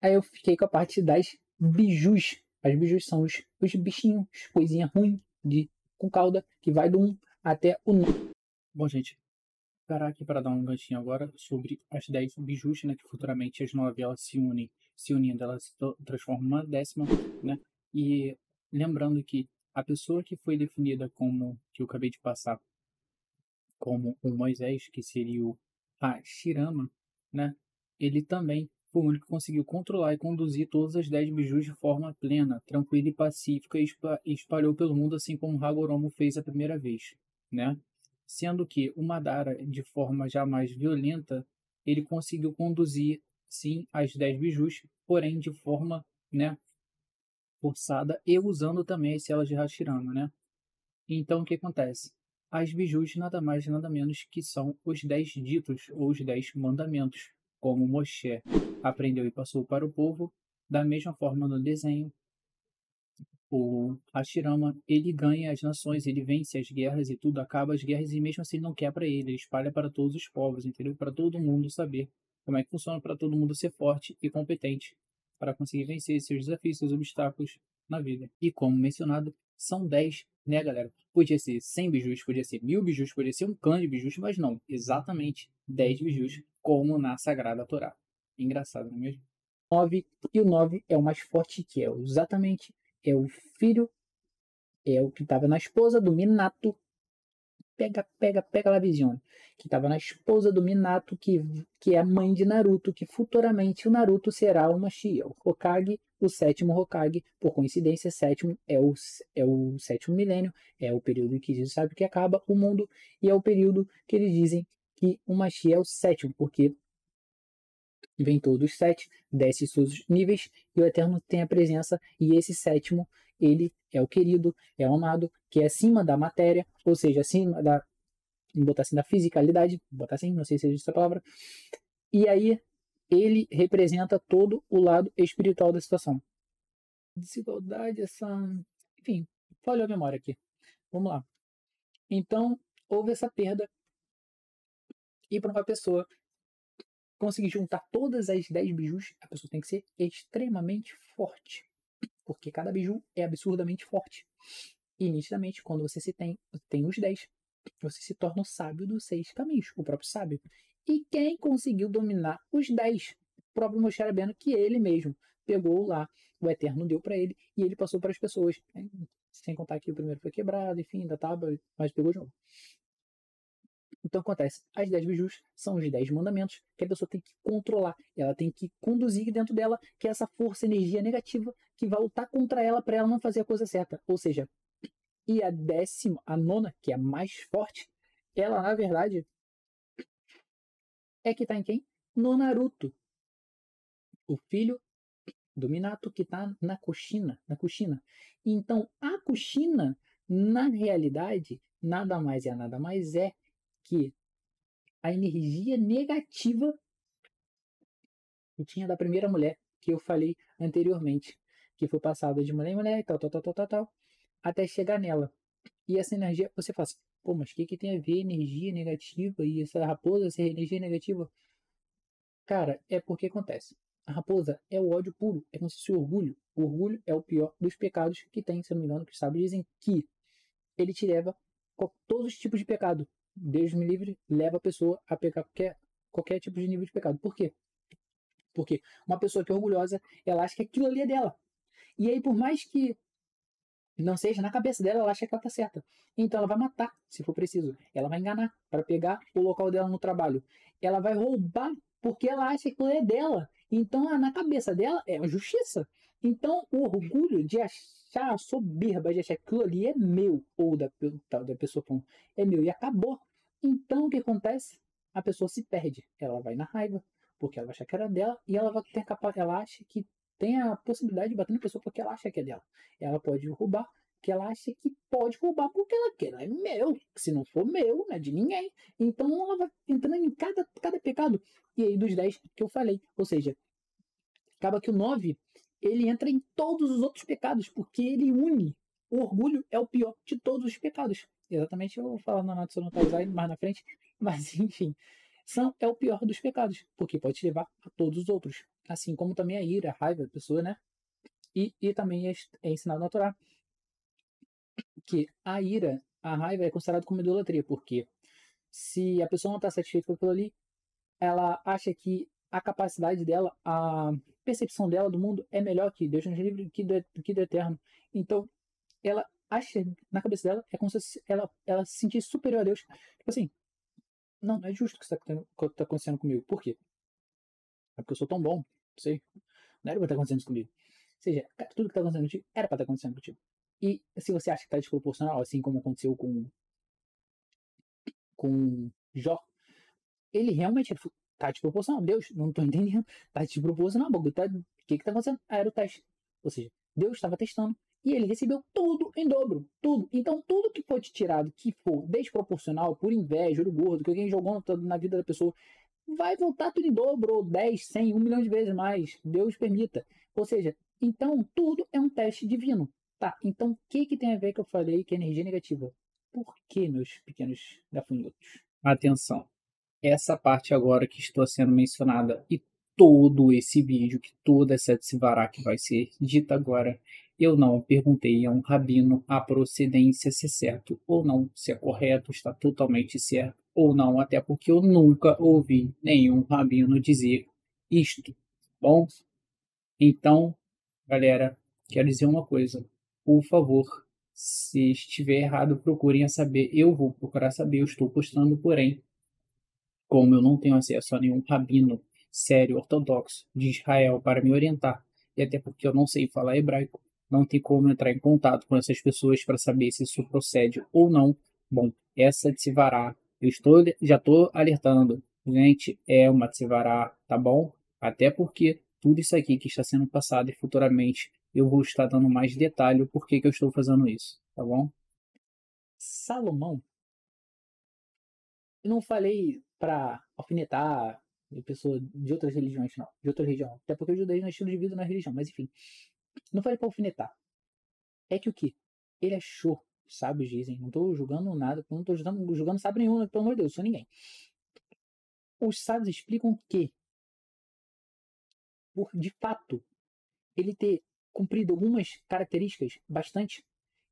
Aí eu fiquei com a parte das bijus. As bijus são os bichinhos, coisinha ruim com cauda, que vai do 1 até o 9. Bom, gente, parar aqui para dar um ganchinho agora sobre as 10 bijus, né? Que futuramente as 9 elas se unindo, elas se transformam numa 10ª, né? E lembrando que a pessoa que foi definida como, que eu acabei de passar, como o Moisés, que seria o Hashirama, né? Ele também foi o único que conseguiu controlar e conduzir todas as 10 bijus de forma plena, tranquila e pacífica, e espalhou pelo mundo assim como Hagoromo fez a primeira vez, né? Sendo que o Madara, de forma jamais violenta, ele conseguiu conduzir, sim, as 10 bijus, porém de forma, né, forçada e usando também as celas de Hashirama, né? Então, o que acontece? As bijus nada mais nada menos que são os 10 ditos ou os 10 mandamentos, como Moshe aprendeu e passou para o povo. Da mesma forma, no desenho, o Hashirama, ele ganha as nações, ele vence as guerras e tudo, acaba as guerras e mesmo assim não quer para ele espalha para todos os povos, entendeu? Para todo mundo saber como é que funciona, para todo mundo ser forte e competente para conseguir vencer seus desafios, seus obstáculos na vida. E como mencionado, são 10, né, galera? Podia ser 100 bijus, podia ser 1000 bijus, podia ser um clã de bijus, mas não, exatamente 10 bijus, como na Sagrada Torá. Engraçado, não é mesmo? 9, e o 9 é o mais forte, que é exatamente é o filho, é o que estava na esposa do Minato. Pega lá, Vision. Que estava na esposa do Minato, que é a mãe de Naruto, que futuramente o Naruto será uma Shia. O Hokage, o 7º Hokage, por coincidência, 7º é o 7º milênio, é o período em que Jesus sabe que acaba o mundo, e é o período que eles dizem que o Mashiach é o 7º, porque vem todos os 7, desce seus níveis, e o Eterno tem a presença, e esse 7º, ele é o querido, é o amado, que é acima da matéria, ou seja, acima da, vamos botar assim, da fisicalidade, vou botar assim, não sei se existe essa palavra, e aí ele representa todo o lado espiritual da situação. Desigualdade, enfim, falhou a memória aqui. Vamos lá. Então, houve essa perda, e para uma pessoa conseguir juntar todas as 10 bijus, a pessoa tem que ser extremamente forte. Porque cada biju é absurdamente forte. E nitidamente, quando você tem os 10, você se torna o sábio dos 6 caminhos, o próprio sábio. E quem conseguiu dominar os 10? O próprio Moshe Rabbeinu, que ele mesmo pegou lá, o Eterno deu para ele, e ele passou para as pessoas. Sem contar que o primeiro foi quebrado, enfim, da tábua, mas pegou de novo. Então acontece, as 10 bijus são os 10 mandamentos que a pessoa tem que controlar, ela tem que conduzir dentro dela, que é essa força, energia negativa que vai lutar contra ela para ela não fazer a coisa certa. Ou seja, e a 10ª, a 9ª, que é a mais forte, ela na verdade é que tá em quem? No Naruto, o filho do Minato que tá na Kushina. Então a Kushina, na realidade, nada mais é que a energia negativa que tinha da primeira mulher que eu falei anteriormente, que foi passada de mulher em mulher, tal, até chegar nela. E essa energia, você fala assim, pô, mas o que tem a ver energia negativa e essa raposa ser energia negativa? Cara, é porque acontece. A raposa é o ódio puro, é como se fosse o orgulho. O orgulho é o pior dos pecados que tem, se não me engano, que os sábios dizem que ele te leva a todos os tipos de pecado. Deus me livre, leva a pessoa a pecar qualquer tipo de nível de pecado. Por quê? Porque uma pessoa que é orgulhosa, ela acha que aquilo ali é dela. E aí, por mais que não seja, na cabeça dela, ela acha que ela tá certa. Então ela vai matar, se for preciso. Ela vai enganar para pegar o local dela no trabalho. Ela vai roubar porque ela acha que aquilo é dela. Então, na cabeça dela, é uma justiça. Então, o orgulho de achar, a soberba de achar que aquilo ali é meu, ou da pessoa falando, é meu, e acabou. Então, o que acontece? A pessoa se perde. Ela vai na raiva, porque ela vai achar que era dela, e ela vai ter ela acha que tem a possibilidade de bater na pessoa porque ela acha que é dela. Ela pode roubar, que ela acha que pode roubar porque ela quer. É meu. Se não for meu, não é de ninguém. Então ela vai entrando em cada pecado. E aí dos 10 que eu falei. Ou seja, acaba que o 9 ele entra em todos os outros pecados, porque ele une. O orgulho é o pior de todos os pecados. Exatamente, eu vou falar na Natsu no Taizai mais na frente, mas enfim. competição é o pior dos pecados, porque pode te levar a todos os outros. Assim como também a ira, a raiva da pessoa, né? E também é ensinado na Torá que a ira, a raiva é considerado como idolatria, porque se a pessoa não está satisfeita com aquilo ali, ela acha que a capacidade dela, a percepção dela do mundo é melhor que Deus nos livre, que do eterno. Então, ela acha, na cabeça dela, é como se ela se sentisse superior a Deus. Tipo assim, não é justo o que está acontecendo comigo. Por quê? É porque eu sou tão bom, não sei. Não era pra estar acontecendo isso comigo. Ou seja, cara, tudo que está acontecendo contigo era pra estar acontecendo contigo. E se você acha que está desproporcional, assim como aconteceu com Jó, ele realmente tá desproporcional. Deus, não tô entendendo. Tá desproporcional, bagulho. O que tá acontecendo? Ah, era o teste. Ou seja, Deus estava testando e ele recebeu tudo em dobro. Tudo. Então, tudo que foi te tirado, que for desproporcional, por inveja, olho gordo, que alguém jogou na vida da pessoa, vai voltar tudo em dobro, ou 10, 100, 1 milhão de vezes mais. Deus permita. Ou seja, então, tudo é um teste divino. Tá, então o que tem a ver que eu falei que é energia negativa? Por que, meus pequenos gafanhotos? Atenção, essa parte agora que está sendo mencionada e todo esse vídeo, que toda essa Tzivara que vai ser dita agora, eu não perguntei a um rabino a procedência se é certo ou não, se é correto, está totalmente certo ou não, até porque eu nunca ouvi nenhum rabino dizer isto. Bom, então, galera, quero dizer uma coisa. Por favor, se estiver errado, procurem saber. Eu vou procurar saber, eu estou postando, porém, como eu não tenho acesso a nenhum rabino sério ortodoxo de Israel para me orientar, e até porque eu não sei falar hebraico, não tem como entrar em contato com essas pessoas para saber se isso procede ou não. Bom, essa tzivará, já estou alertando, gente, é uma tzivará, tá bom? Até porque tudo isso aqui que está sendo passado e futuramente eu vou estar dando mais detalhe o porquê que eu estou fazendo isso, tá bom? Salomão, eu não falei para alfinetar pessoa de outras religiões, não. De outra religião. Até porque o judaísmo é estilo de vida na religião. Mas enfim. Não falei para alfinetar. É que o que? Ele achou. Sábios dizem. Não tô julgando nada. Não tô julgando sábio nenhum. Pelo amor de Deus. Sou ninguém. Os sábios explicam que, por de fato, ele ter cumprido algumas características bastante,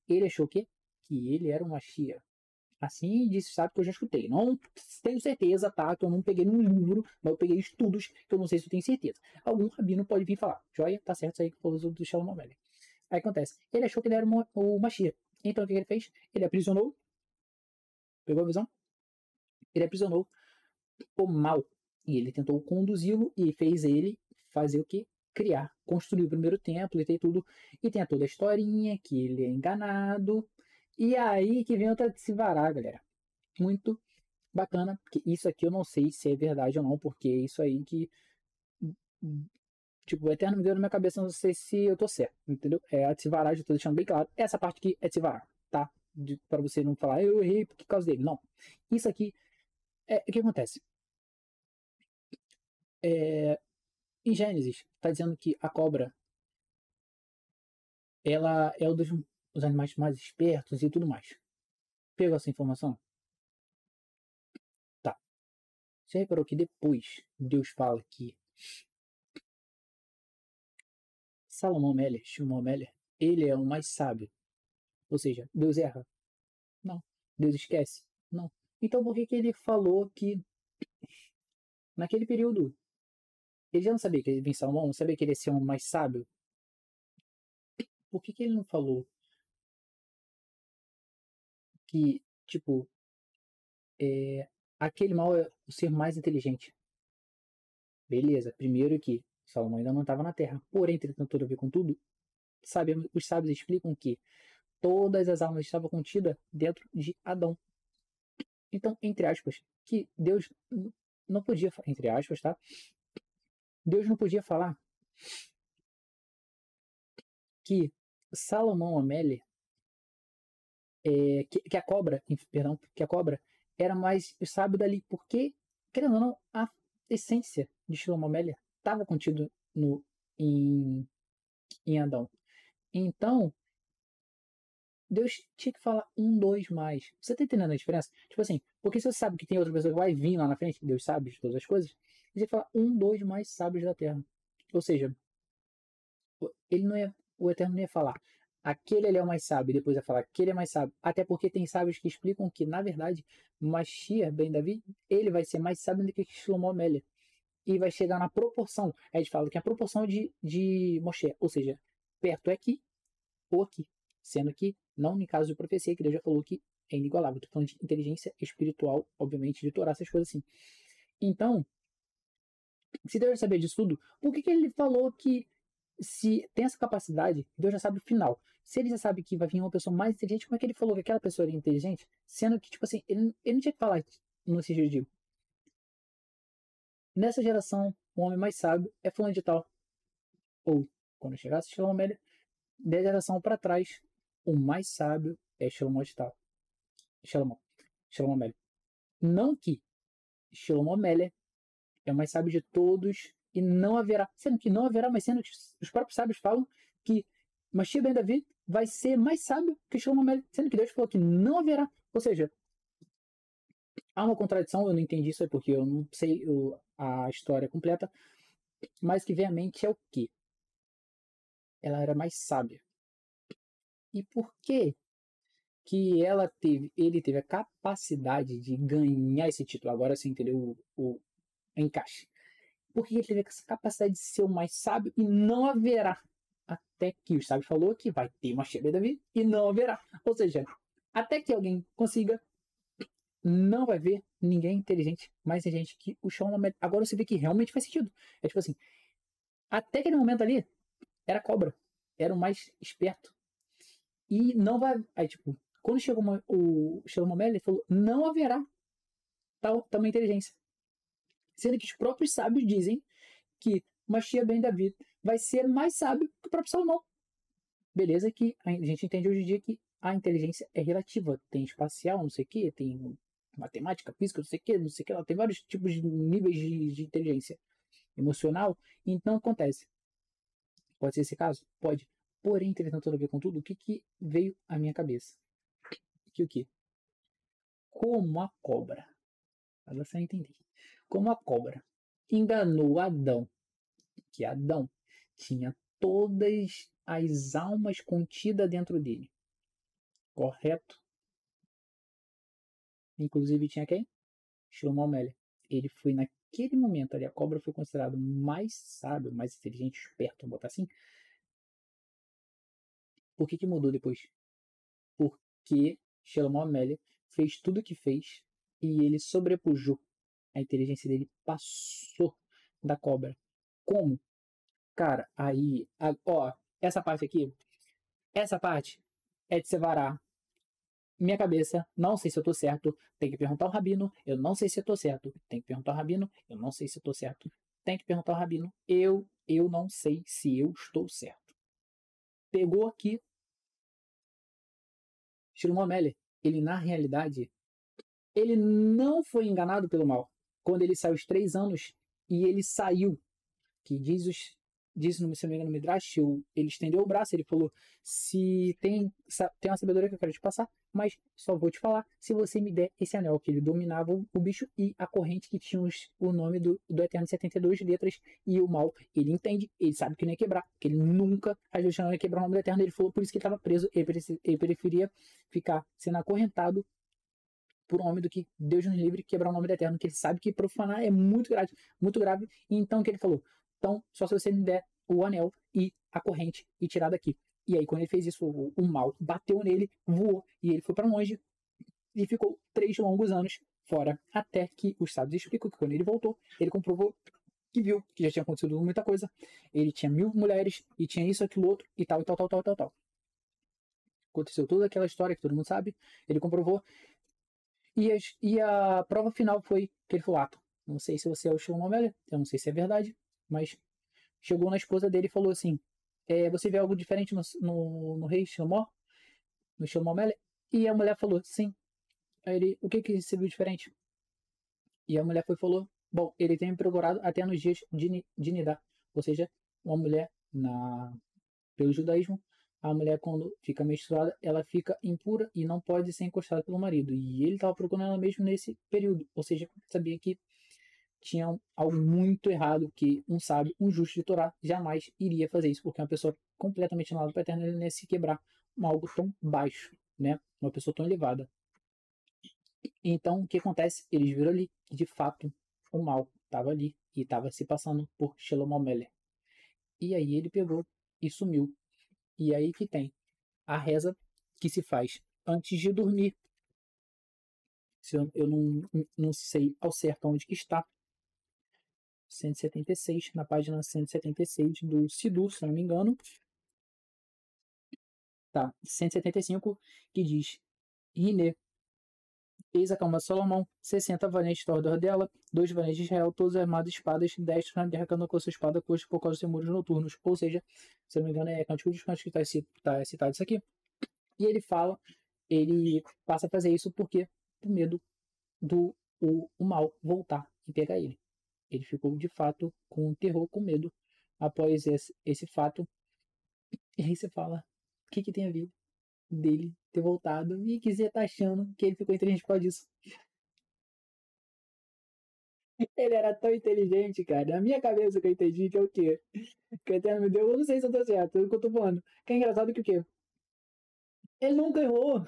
ele achou que ele era uma Shia. Assim disse, sabe que eu já escutei. Não tenho certeza, tá? Que eu não peguei num livro, mas eu peguei estudos que eu não sei se eu tenho certeza. Algum rabino pode vir falar. Joia, tá certo isso aí que falou do Shalom Amelech. Aí acontece. Ele achou que ele era o Mashiach. Então o que ele fez? Ele aprisionou. Pegou a visão? Ele aprisionou o mal. E ele tentou conduzi-lo e fez ele fazer o quê? Criar. Construir o primeiro templo e tem tudo. E tem toda a historinha que ele é enganado. E aí que vem outra de se varar, galera. Muito bacana, porque isso aqui eu não sei se é verdade ou não, porque é isso aí que, tipo, o Eterno me deu na minha cabeça, não sei se eu tô certo, entendeu? É a Tzivará, já tô deixando bem claro. Essa parte aqui é Tzivará, tá? Pra você não falar, eu errei por causa dele. Não. Isso aqui, o que acontece? É, em Gênesis, tá dizendo que a cobra, ela é um dos animais mais espertos e tudo mais. Pegou essa informação? Tá. Você reparou que depois Deus fala que Salomão Meller, Shlomo Meller, ele é o mais sábio. Ou seja, Deus erra? Não. Deus esquece? Não. Então por que ele falou que naquele período ele já não sabia que ele vinha Salomão, não sabia que ele ia ser um mais sábio? Por que ele não falou que, tipo, aquele mal é o ser mais inteligente? Beleza, primeiro que Salomão ainda não estava na Terra. Porém, entretanto, tudo a ver com tudo, os sábios explicam que todas as almas estavam contidas dentro de Adão. Então, entre aspas, que Deus não podia, entre aspas, tá? Deus não podia falar que Salomão Amélie, que a cobra, perdão, que a cobra era mais sábio dali, porque, querendo ou não, a essência de Salomão Amélie estava contido em Adão. Então, Deus tinha que falar um, dois mais. Você tá entendendo a diferença? Tipo assim, porque se você sabe que tem outra pessoa que vai vir lá na frente, Deus sabe de todas as coisas, ele tinha que falar um, dois mais sábios da terra. Ou seja, ele não ia, o Eterno não ia falar aquele ele é o mais sábio, e depois ia falar aquele é mais sábio. Até porque tem sábios que explicam que, na verdade, Mashiach ben Davi, ele vai ser mais sábio do que Shlomo Amélia. E vai chegar na proporção. A gente fala que é a proporção de Moshe, ou seja, perto é aqui ou aqui. Sendo que, não em caso de profecia, que Deus já falou que é inigualável. Estou falando de inteligência espiritual, obviamente, de Torá, essas coisas assim. Então, se Deus já sabia disso tudo, por que ele falou que se tem essa capacidade, Deus já sabe o final. Se ele já sabe que vai vir uma pessoa mais inteligente, como é que ele falou que aquela pessoa era inteligente? Sendo que, tipo assim, ele não tinha que falar no sentido de nessa geração, o homem mais sábio é fulano de tal. Ou, quando chegasse Shlomo Amélia, 10 geração para trás, o mais sábio é Shlomo de tal. Shlomo Amélia. Não que Shlomo Amélia é o mais sábio de todos e não haverá, sendo que não haverá, mas sendo que os próprios sábios falam que Mashiach ben Davi vai ser mais sábio que Shlomo Amélia, sendo que Deus falou que não haverá. Ou seja, há uma contradição, eu não entendi isso, é porque eu não sei a história completa, mas o que vem à mente é o quê? Ela era mais sábia. E por que que ele teve a capacidade de ganhar esse título? Agora você entendeu o encaixe. Por que ele teve essa capacidade de ser o mais sábio e não haverá? Até que o sábio falou que vai ter uma cheia Davi e não haverá. Ou seja, até que alguém consiga, não vai ver ninguém inteligente, mais inteligente que o Shawn Mendes. Agora você vê que realmente faz sentido. É tipo assim, até aquele momento ali, era cobra. Era o mais esperto. E não vai. Aí, tipo, quando chegou o Shlomo ele falou: não haverá tal inteligência. Sendo que os próprios sábios dizem que Mashiach ben David vai ser mais sábio que o próprio Salomão. Beleza que a gente entende hoje em dia que a inteligência é relativa. Tem espacial, não sei o que, tem matemática, física, não sei o que, não sei o que. Tem vários tipos de níveis de inteligência emocional. Então acontece. Pode ser esse caso? Pode. Porém, entretanto, a ver com tudo, o que veio à minha cabeça? Que o que? Como a cobra, para você entender, como a cobra enganou Adão, que Adão tinha todas as almas contidas dentro dele, correto? Inclusive tinha quem? Shlomo Amélia. Ele foi naquele momento ali, a cobra foi considerado mais sábio, mais inteligente, esperto, vamos botar assim. Por que mudou depois? Porque Shlomo Amélia fez tudo o que fez e ele sobrepujou. A inteligência dele passou da cobra. Como? Cara, aí, ó, essa parte é de separar minha cabeça, não sei se eu tô certo, tem que perguntar ao rabino, eu não sei se eu tô certo, tem que perguntar ao rabino, eu não sei se eu tô certo, tem que perguntar ao rabino, eu não sei se eu estou certo. Pegou aqui, Shlomo Amélia, ele na realidade, ele não foi enganado pelo mal. Quando ele saiu os 3 anos e ele saiu, que diz no, se não me engano, no Midrash, ele estendeu o braço, ele falou, se tem uma sabedoria que eu quero te passar, mas só vou te falar se você me der esse anel, que ele dominava o bicho e a corrente que tinha o nome do Eterno 72 letras e o mal, ele entende, ele sabe que não ia quebrar, que ele nunca, às vezes não ia quebrar o nome do Eterno, ele falou, por isso que ele estava preso, ele preferia ficar sendo acorrentado por um homem do que Deus nos livre quebrar o nome do Eterno, que ele sabe que profanar é muito grave, e então o que ele falou? Então, só se você me der o anel e a corrente e tirar daqui. E aí, quando ele fez isso, o mal bateu nele, voou, e ele foi para longe e ficou 3 longos anos fora, até que os sábios explicam que quando ele voltou, ele comprovou que viu que já tinha acontecido muita coisa, ele tinha 1000 mulheres, e tinha isso, aquilo, outro, e tal, e tal, tal, tal, tal, tal. Aconteceu toda aquela história que todo mundo sabe, ele comprovou, e a prova final foi que ele falou, não sei se você é o Shlomo Amélia, eu não sei se é verdade, mas chegou na esposa dele e falou assim, você vê algo diferente no rei Shlomo? No Shlomo Amélia? E a mulher falou, sim. Aí ele, o que você viu diferente? E a mulher falou, bom, ele tem me procurado até nos dias de Nidá, ou seja, uma mulher pelo judaísmo a mulher, quando fica menstruada, ela fica impura e não pode ser encostada pelo marido. E ele estava procurando ela mesmo nesse período. Ou seja, sabia que tinha algo muito errado, que um sábio, um justo de Torá, jamais iria fazer isso, porque uma pessoa completamente no lado paterno, ele não ia se quebrar com algo tão baixo, né? Uma pessoa tão elevada. Então, o que acontece? Eles viram ali que, de fato, o mal estava ali e estava se passando por Shlomo Meller. E aí ele pegou e sumiu. E aí que tem a reza que se faz antes de dormir. Se eu não sei ao certo onde que está. 176, na página 176 do Sidur, se eu não me engano. Tá, 175, que diz: Riné, eis a calma de Salomão, 60 valentes ao redor dela, 2 valentes de Israel, todos armados de espadas, destros na guerra, cada com a sua espada, coxa por causa dos temores noturnos. Ou seja, se eu não me engano, é Cântico dos Cânticos que está citado isso aqui. E ele fala, ele passa a fazer isso porque por medo do o mal voltar e pegar ele. Ele ficou de fato com terror, com medo após esse fato. E aí você fala, o que tem a ver dele ter voltado e que você tá achando que ele ficou inteligente por causa disso? Ele era tão inteligente, cara. Na minha cabeça que eu entendi que é o quê? Que o Eterno me deu, eu não sei se eu tô certo, é o que eu tô falando. Que é engraçado que o quê? Ele nunca errou.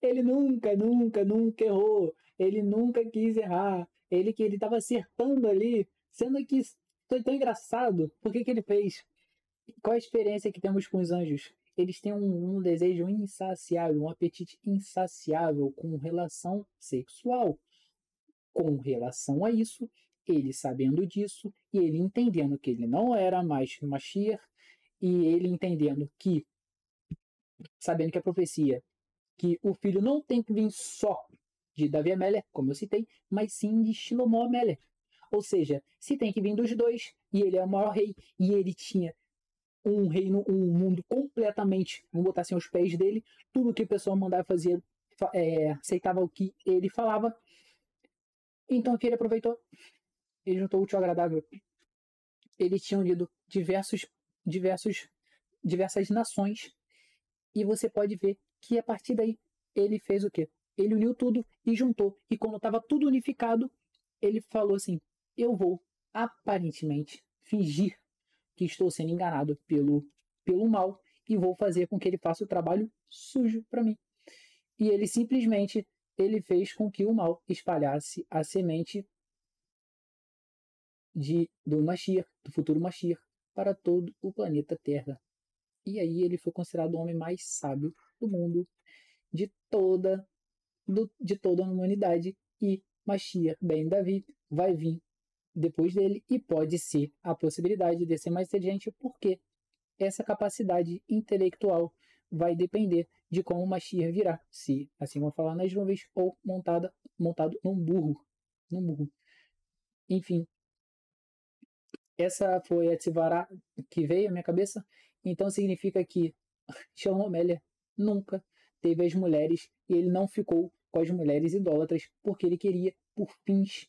Ele nunca errou. Ele nunca quis errar. Ele tava acertando ali, sendo que foi tão engraçado. Por que ele fez? Qual a experiência que temos com os anjos? Eles têm um desejo insaciável, um apetite insaciável com relação sexual. Com relação a isso, ele sabendo disso, e ele entendendo que ele não era mais Mashiach, e ele entendendo que, sabendo que a profecia, que o filho não tem que vir só de Davi Amélia, como eu citei, mas sim de Shlomo Amélia. Ou seja, se tem que vir dos dois, e ele é o maior rei, e ele tinha um reino, um mundo completamente, vamos botar assim, aos pés dele, tudo que o pessoal mandava fazer, aceitava o que ele falava. Então o que ele aproveitou? Ele juntou o útil ao agradável. Eles tinham lido diversas nações, e você pode ver que a partir daí ele fez o quê? Ele uniu tudo e juntou. E quando estava tudo unificado, ele falou assim: eu vou aparentemente fingir que estou sendo enganado pelo mal e vou fazer com que ele faça o trabalho sujo para mim. E ele simplesmente ele fez com que o mal espalhasse a semente do Mashiach, do futuro Mashiach, para todo o planeta Terra. E aí ele foi considerado o homem mais sábio do mundo, de toda a humanidade. E Mashiach ben Davi vai vir depois dele e pode ser a possibilidade de ser mais inteligente, porque essa capacidade intelectual vai depender de como o Mashiach virá, se, assim como falar nas nuvens, ou montado num burro. Enfim, essa foi a tzivara que veio à minha cabeça. Então significa que Shlomo Meller nunca teve as mulheres e ele não ficou com as mulheres idólatras porque ele queria por fins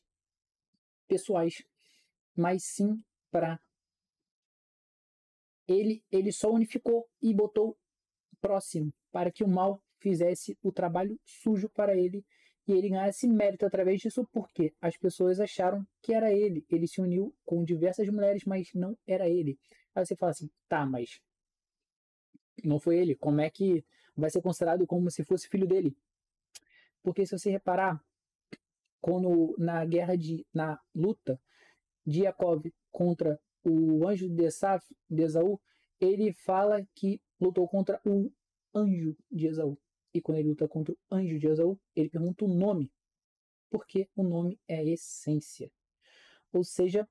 pessoais, mas sim para ele só unificou e botou próximo para que o mal fizesse o trabalho sujo para ele e ele ganhasse mérito através disso, porque as pessoas acharam que era ele. Ele se uniu com diversas mulheres, mas não era ele. Aí você fala assim, tá, mas não foi ele. Como é que vai ser considerado como se fosse filho dele? Porque se você reparar, quando na luta de Jacob contra o anjo de Esaú, ele fala que lutou contra o anjo de Esaú. E quando ele luta contra o anjo de Esaú, ele pergunta o nome, porque o nome é a essência. Ou seja,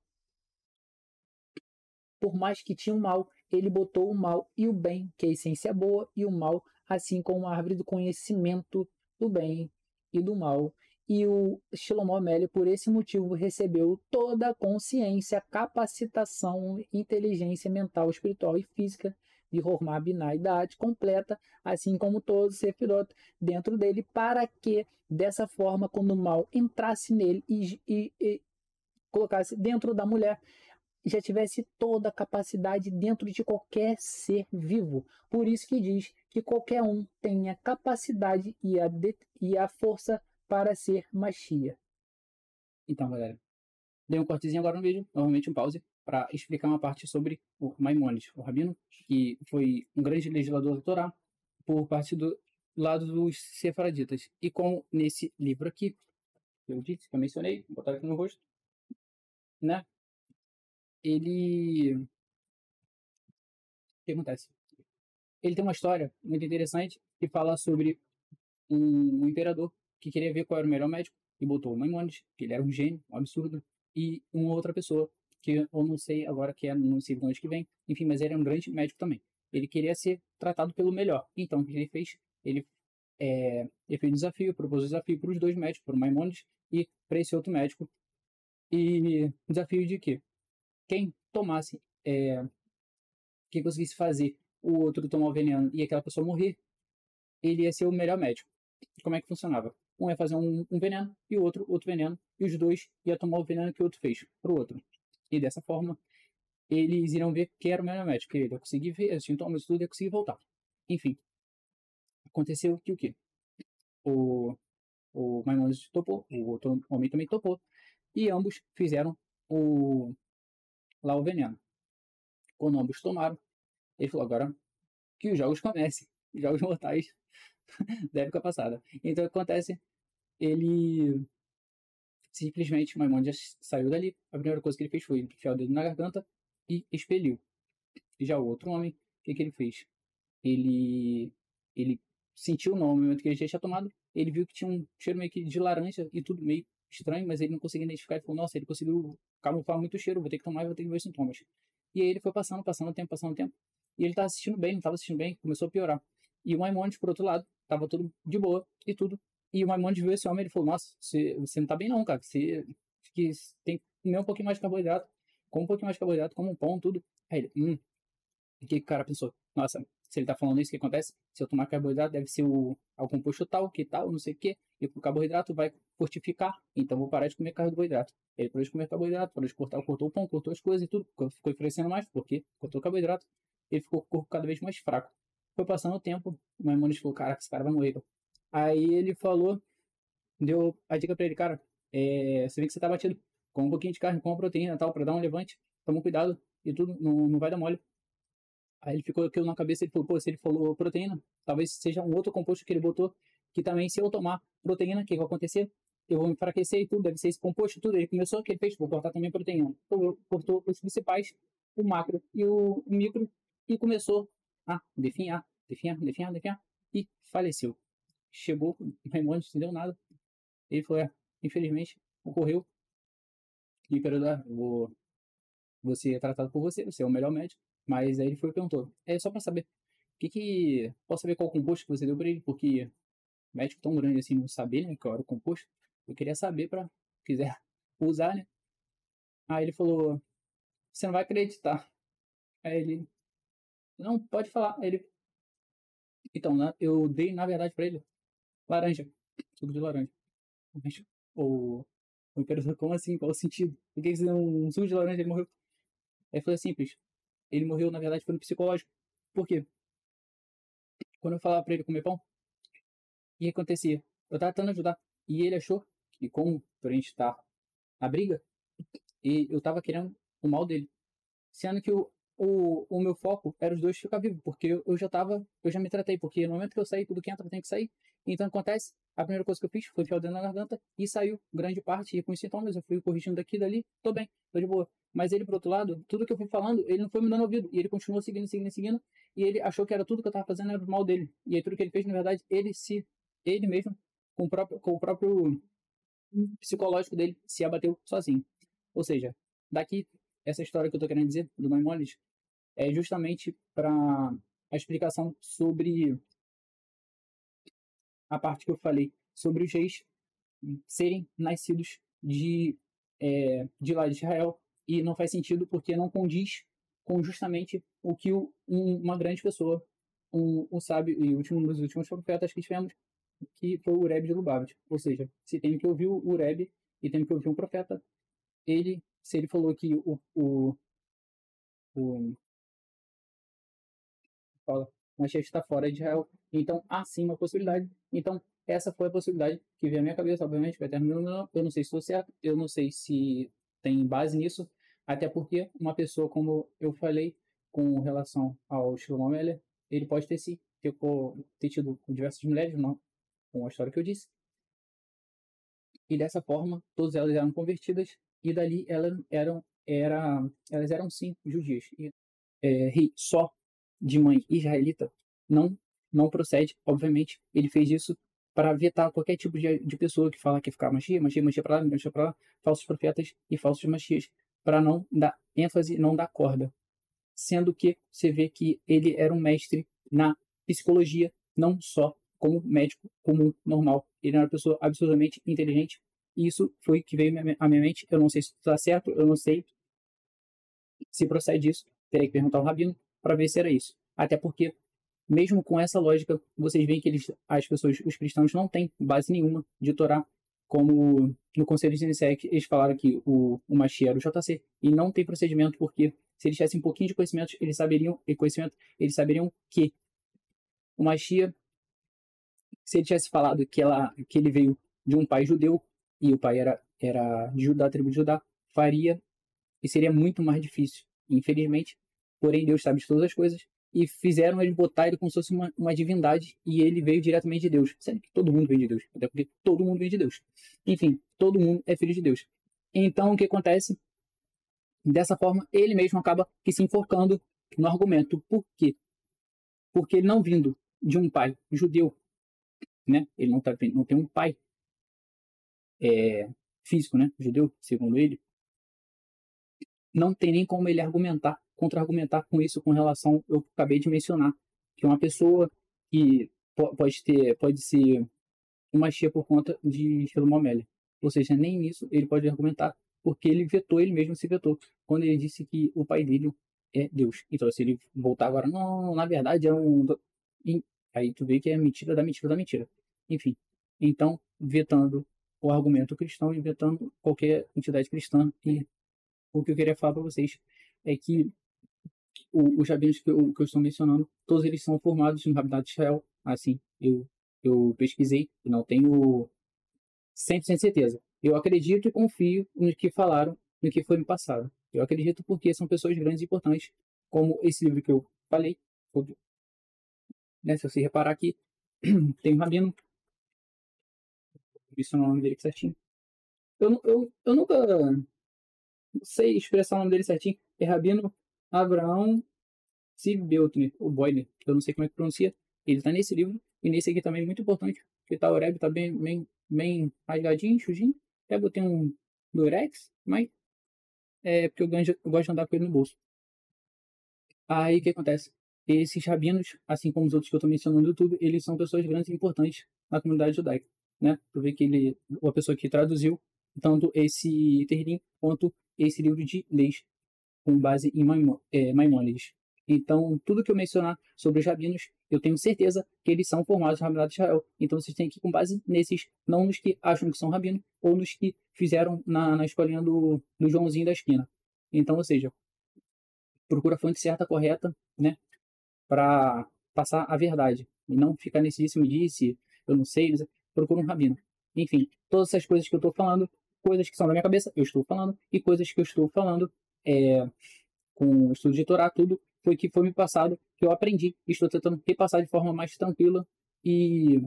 por mais que tinha o mal, ele botou o mal e o bem, que é a essência boa, e o mal, assim como a árvore do conhecimento do bem e do mal. E o Shlomo Amélia, por esse motivo, recebeu toda a consciência, capacitação, inteligência mental, espiritual e física de Hormah Binah e Da'at completa, assim como todos os Sefirot dentro dele, para que, dessa forma, quando o mal entrasse nele e colocasse dentro da mulher, já tivesse toda a capacidade dentro de qualquer ser vivo. Por isso que diz que qualquer um tem a capacidade e a força para ser Mashiach. Então, galera, dei um cortezinho agora no vídeo, novamente um pause, para explicar uma parte sobre o Maimônides, o rabino, que foi um grande legislador da Torá por parte do lado dos sefaraditas. E como nesse livro aqui, eu disse, que eu mencionei, vou botar aqui no rosto, né? Ele... O que acontece? Ele tem uma história muito interessante que fala sobre um imperador que queria ver qual era o melhor médico e botou o Maimônides, que ele era um gênio, um absurdo, e uma outra pessoa, que eu não sei agora que é, não sei de onde que vem, enfim, mas ele era um grande médico também. Ele queria ser tratado pelo melhor. Então, o que ele fez? Ele fez um desafio, propôs um desafio para os dois médicos, para o Maimônides e para esse outro médico. E desafio de quê? Quem tomasse, quem conseguisse fazer o outro tomar o veneno e aquela pessoa morrer, ele ia ser o melhor médico. Como é que funcionava? Um ia fazer um veneno e o outro veneno, e os dois iam tomar o veneno que o outro fez para o outro. E dessa forma, eles iriam ver quem era o melhor médico, que ele ia conseguir ver os sintomas e tudo, ia conseguir voltar. Enfim, aconteceu que o quê? O Maimônides topou, o outro homem também topou, e ambos fizeram lá o veneno. Quando ambos tomaram, ele falou, agora que os jogos comecem, os jogos mortais da época passada. Então o que acontece? Ele simplesmente, o Maimônides saiu dali, a primeira coisa que ele fez foi enfiar o dedo na garganta e expeliu. Já o outro homem, o que ele fez? Ele sentiu no momento que ele já tinha tomado, ele viu que tinha um cheiro meio que de laranja e tudo meio estranho, mas ele não conseguia identificar. Ele falou, nossa, ele conseguiu camuflar muito o cheiro, vou ter que tomar e vou ter que ver os sintomas. E aí ele foi passando o tempo, e ele estava assistindo bem, não estava assistindo bem, começou a piorar. E o Maimônides, por outro lado, estava tudo de boa e tudo. E o Maimônides viu esse homem, ele falou, nossa, você não está bem não, cara, você tem que comer um pouquinho mais de carboidrato, come um pouquinho mais de carboidrato, come um pão, tudo. Aí ele, o que o cara pensou? Nossa, se ele tá falando isso, o que acontece? Se eu tomar carboidrato, deve ser o composto tal, que tal, não sei o quê. E o carboidrato vai fortificar. Então vou parar de comer carboidrato. Ele parou de comer carboidrato, parou de cortou o pão, cortou as coisas e tudo. Ficou oferecendo mais, porque cortou o carboidrato. Ele ficou com o corpo cada vez mais fraco. Foi passando o tempo, o Maimônides falou, caraca, esse cara vai morrer. Aí ele falou, deu a dica pra ele, cara, você vê que você tá batido. Com um pouquinho de carne, com uma proteína e tal, pra dar um levante. Toma cuidado e tudo, não vai dar mole. Aí ele ficou aquilo na cabeça, ele falou, pô, se ele falou proteína, talvez seja um outro composto que ele botou, que também se eu tomar proteína, o que vai acontecer? Eu vou me enfraquecer e tudo, deve ser esse composto, tudo. Ele começou, o que ele fez? Vou cortar também proteína. Então, cortou os principais, o macro e o micro, e começou a definhar, e faleceu. Chegou, o Maimônides não deu nada. Ele falou, infelizmente, ocorreu, e imperador, vou ser tratado por você, você é o melhor médico. Mas aí ele foi e perguntou, só pra saber, posso saber qual composto que você deu pra ele? Porque médico tão grande assim, não saber, né, qual era o composto. Eu queria saber pra, quiser usar, né? Aí ele falou, você não vai acreditar. Aí ele, não, pode falar. Aí ele, então, né, eu dei, na verdade, pra ele, laranja, suco de laranja. O, o imperador, como assim? Qual o sentido? Por que você deu um suco de laranja e ele morreu? Aí foi simples. Ele morreu, na verdade, foi no psicológico. Por quê? Quando eu falava pra ele comer pão, o que acontecia? Eu tava tentando ajudar. E ele achou que, como a gente tá na briga, e eu tava querendo o mal dele. Sendo que o meu foco era os dois ficar vivos, porque eu já me tratei, porque no momento que eu saí, tudo que entra tem que sair. Então acontece, a primeira coisa que eu fiz foi enfiar o dedo na garganta e saiu grande parte, e com os sintomas eu fui corrigindo daqui e dali, tô bem, tô de boa. Mas ele, por outro lado, tudo que eu fui falando, ele não foi me dando ouvido, e ele continuou seguindo, e ele achou que era tudo que eu tava fazendo era o mal dele. E aí tudo que ele fez, na verdade, ele mesmo, com o próprio psicológico dele, se abateu sozinho. Ou seja, daqui, essa história que eu tô querendo dizer, do Maimônides, é justamente para a explicação sobre a parte que eu falei, sobre os reis serem nascidos de lá de Israel, e não faz sentido porque não condiz com justamente o que uma grande pessoa, um sábio e um dos últimos profetas que tivemos, que foi o Ureb de Lubavitch. Ou seja, se tem que ouvir o Ureb e tem que ouvir um profeta, se ele falou que o fala, Mashiach está fora de Israel. Então, há sim uma possibilidade. Então, essa foi a possibilidade que veio à minha cabeça, obviamente, vai terminar. Eu não sei se estou certo, eu não sei se tem base nisso, até porque uma pessoa, como eu falei, com relação ao Shlomo Meller, ele pode ter sim, ter tido diversas mulheres, não, com a história que eu disse, e dessa forma, todas elas eram convertidas, e dali elas eram sim judias. E rei só de mãe israelita não não procede, obviamente. Ele fez isso para vetar qualquer tipo de pessoa que fala que ficar Mashiach para lá, Mashiach para lá, falsos profetas e falsos Mashiachs, para não dar ênfase, não dar corda. Sendo que você vê que ele era um mestre na psicologia, não só como médico comum, normal. Ele era uma pessoa absolutamente inteligente. E isso foi que veio à minha mente. Eu não sei se está certo, eu não sei se procede isso. Terei que perguntar ao rabino para ver se era isso. Até porque, mesmo com essa lógica, vocês veem que as pessoas, os cristãos, não têm base nenhuma de Torá, como no Conselho de Nicéia, eles falaram que o Mashiach era o JC, e não tem procedimento, porque se eles tivessem um pouquinho de conhecimento, eles saberiam que o Mashiach, se ele tivesse falado que ele veio de um pai judeu, e o pai era de Judá, tribo de Judá, faria e seria muito mais difícil. Infelizmente, porém, Deus sabe de todas as coisas e fizeram ele botar ele como se fosse uma divindade e ele veio diretamente de Deus. Sendo que todo mundo vem de Deus, até porque todo mundo vem de Deus. Enfim, todo mundo é filho de Deus. Então, o que acontece? Dessa forma, ele mesmo acaba que se enforcando no argumento. Por quê? Porque ele não vindo de um pai judeu, né? Ele não tem um pai físico, né? Judeu, segundo ele, não tem nem como ele argumentar, contra-argumentar com isso com relação ao que eu acabei de mencionar, que uma pessoa que pode ser uma chia por conta de Shlomo Meller. Ou seja, nem nisso ele pode argumentar, porque ele vetou, ele mesmo se vetou, quando ele disse que o pai dele é Deus. Então, se ele voltar agora, não, na verdade é um... Aí tu vê que é mentira da mentira da mentira. Enfim, então, vetando o argumento cristão e vetando qualquer entidade cristã e o que eu queria falar para vocês é que os rabinos que eu estou mencionando, todos eles são formados no Rabinato de Israel. Assim, eu pesquisei e não tenho 100% certeza. Eu acredito e confio no que falaram, no que foi me passado. Eu acredito porque são pessoas grandes e importantes, como esse livro que eu falei. Né, se você reparar aqui, tem um rabino, isso é o nome dele certinho. Eu nunca sei expressar o nome dele certinho. É Rabino Abraão Steve Beltner, o Boiler, que eu não sei como é que pronuncia, ele tá nesse livro, e nesse aqui também é muito importante, porque tá, o Oreb tá bem rasgadinho, sujinho, até botei um Durex, mas é porque eu gosto de andar com ele no bolso. Aí o que acontece? Esses rabinos, assim como os outros que eu tô mencionando no YouTube, eles são pessoas grandes e importantes na comunidade judaica, né? Tu vê que ele, a pessoa que traduziu tanto esse Terlim quanto esse livro de leis com base em Maimônides. Então, tudo que eu mencionar sobre os rabinos, eu tenho certeza que eles são formados no Rabinado de Israel. Então, vocês têm que ir com base nesses, não nos que acham que são rabinos, ou nos que fizeram na escolinha do Joãozinho da esquina. Então, ou seja, procura a fonte certa, correta, né, para passar a verdade. E não ficar nesse disse-me-disse, eu não sei, procura um rabino. Enfim, todas essas coisas que eu estou falando, coisas que são da minha cabeça, eu estou falando, e coisas que eu estou falando com o estudo de Torá, tudo foi que foi me passado, que eu aprendi. E estou tentando repassar de forma mais tranquila e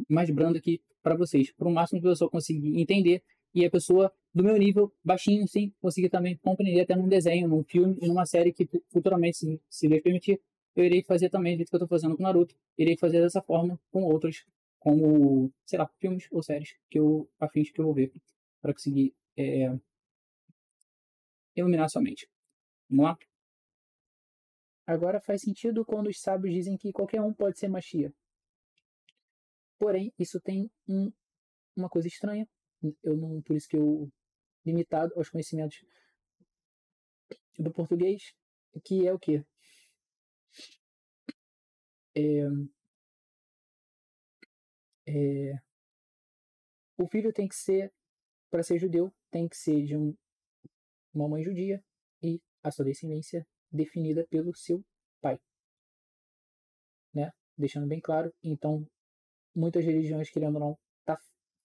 mais branda aqui para vocês, para o máximo que a pessoa conseguir entender e a pessoa do meu nível, baixinho, sim, conseguir também compreender até num desenho, num filme e numa série que futuramente, se Deus permitir, eu irei fazer também, do jeito que eu estou fazendo com Naruto, irei fazer dessa forma com outros, como, sei lá, filmes ou séries que eu afins que eu vou ver, para conseguir iluminar sua mente. Vamos lá? Agora faz sentido quando os sábios dizem que qualquer um pode ser Machia. Porém, isso tem uma coisa estranha. Eu não, por isso que eu limitado aos conhecimentos do português, que é o quê? É, é, o filho tem que ser, para ser judeu, tem que ser de uma mãe judia e a sua descendência definida pelo seu pai, né? Deixando bem claro, então, muitas religiões, querendo ou não,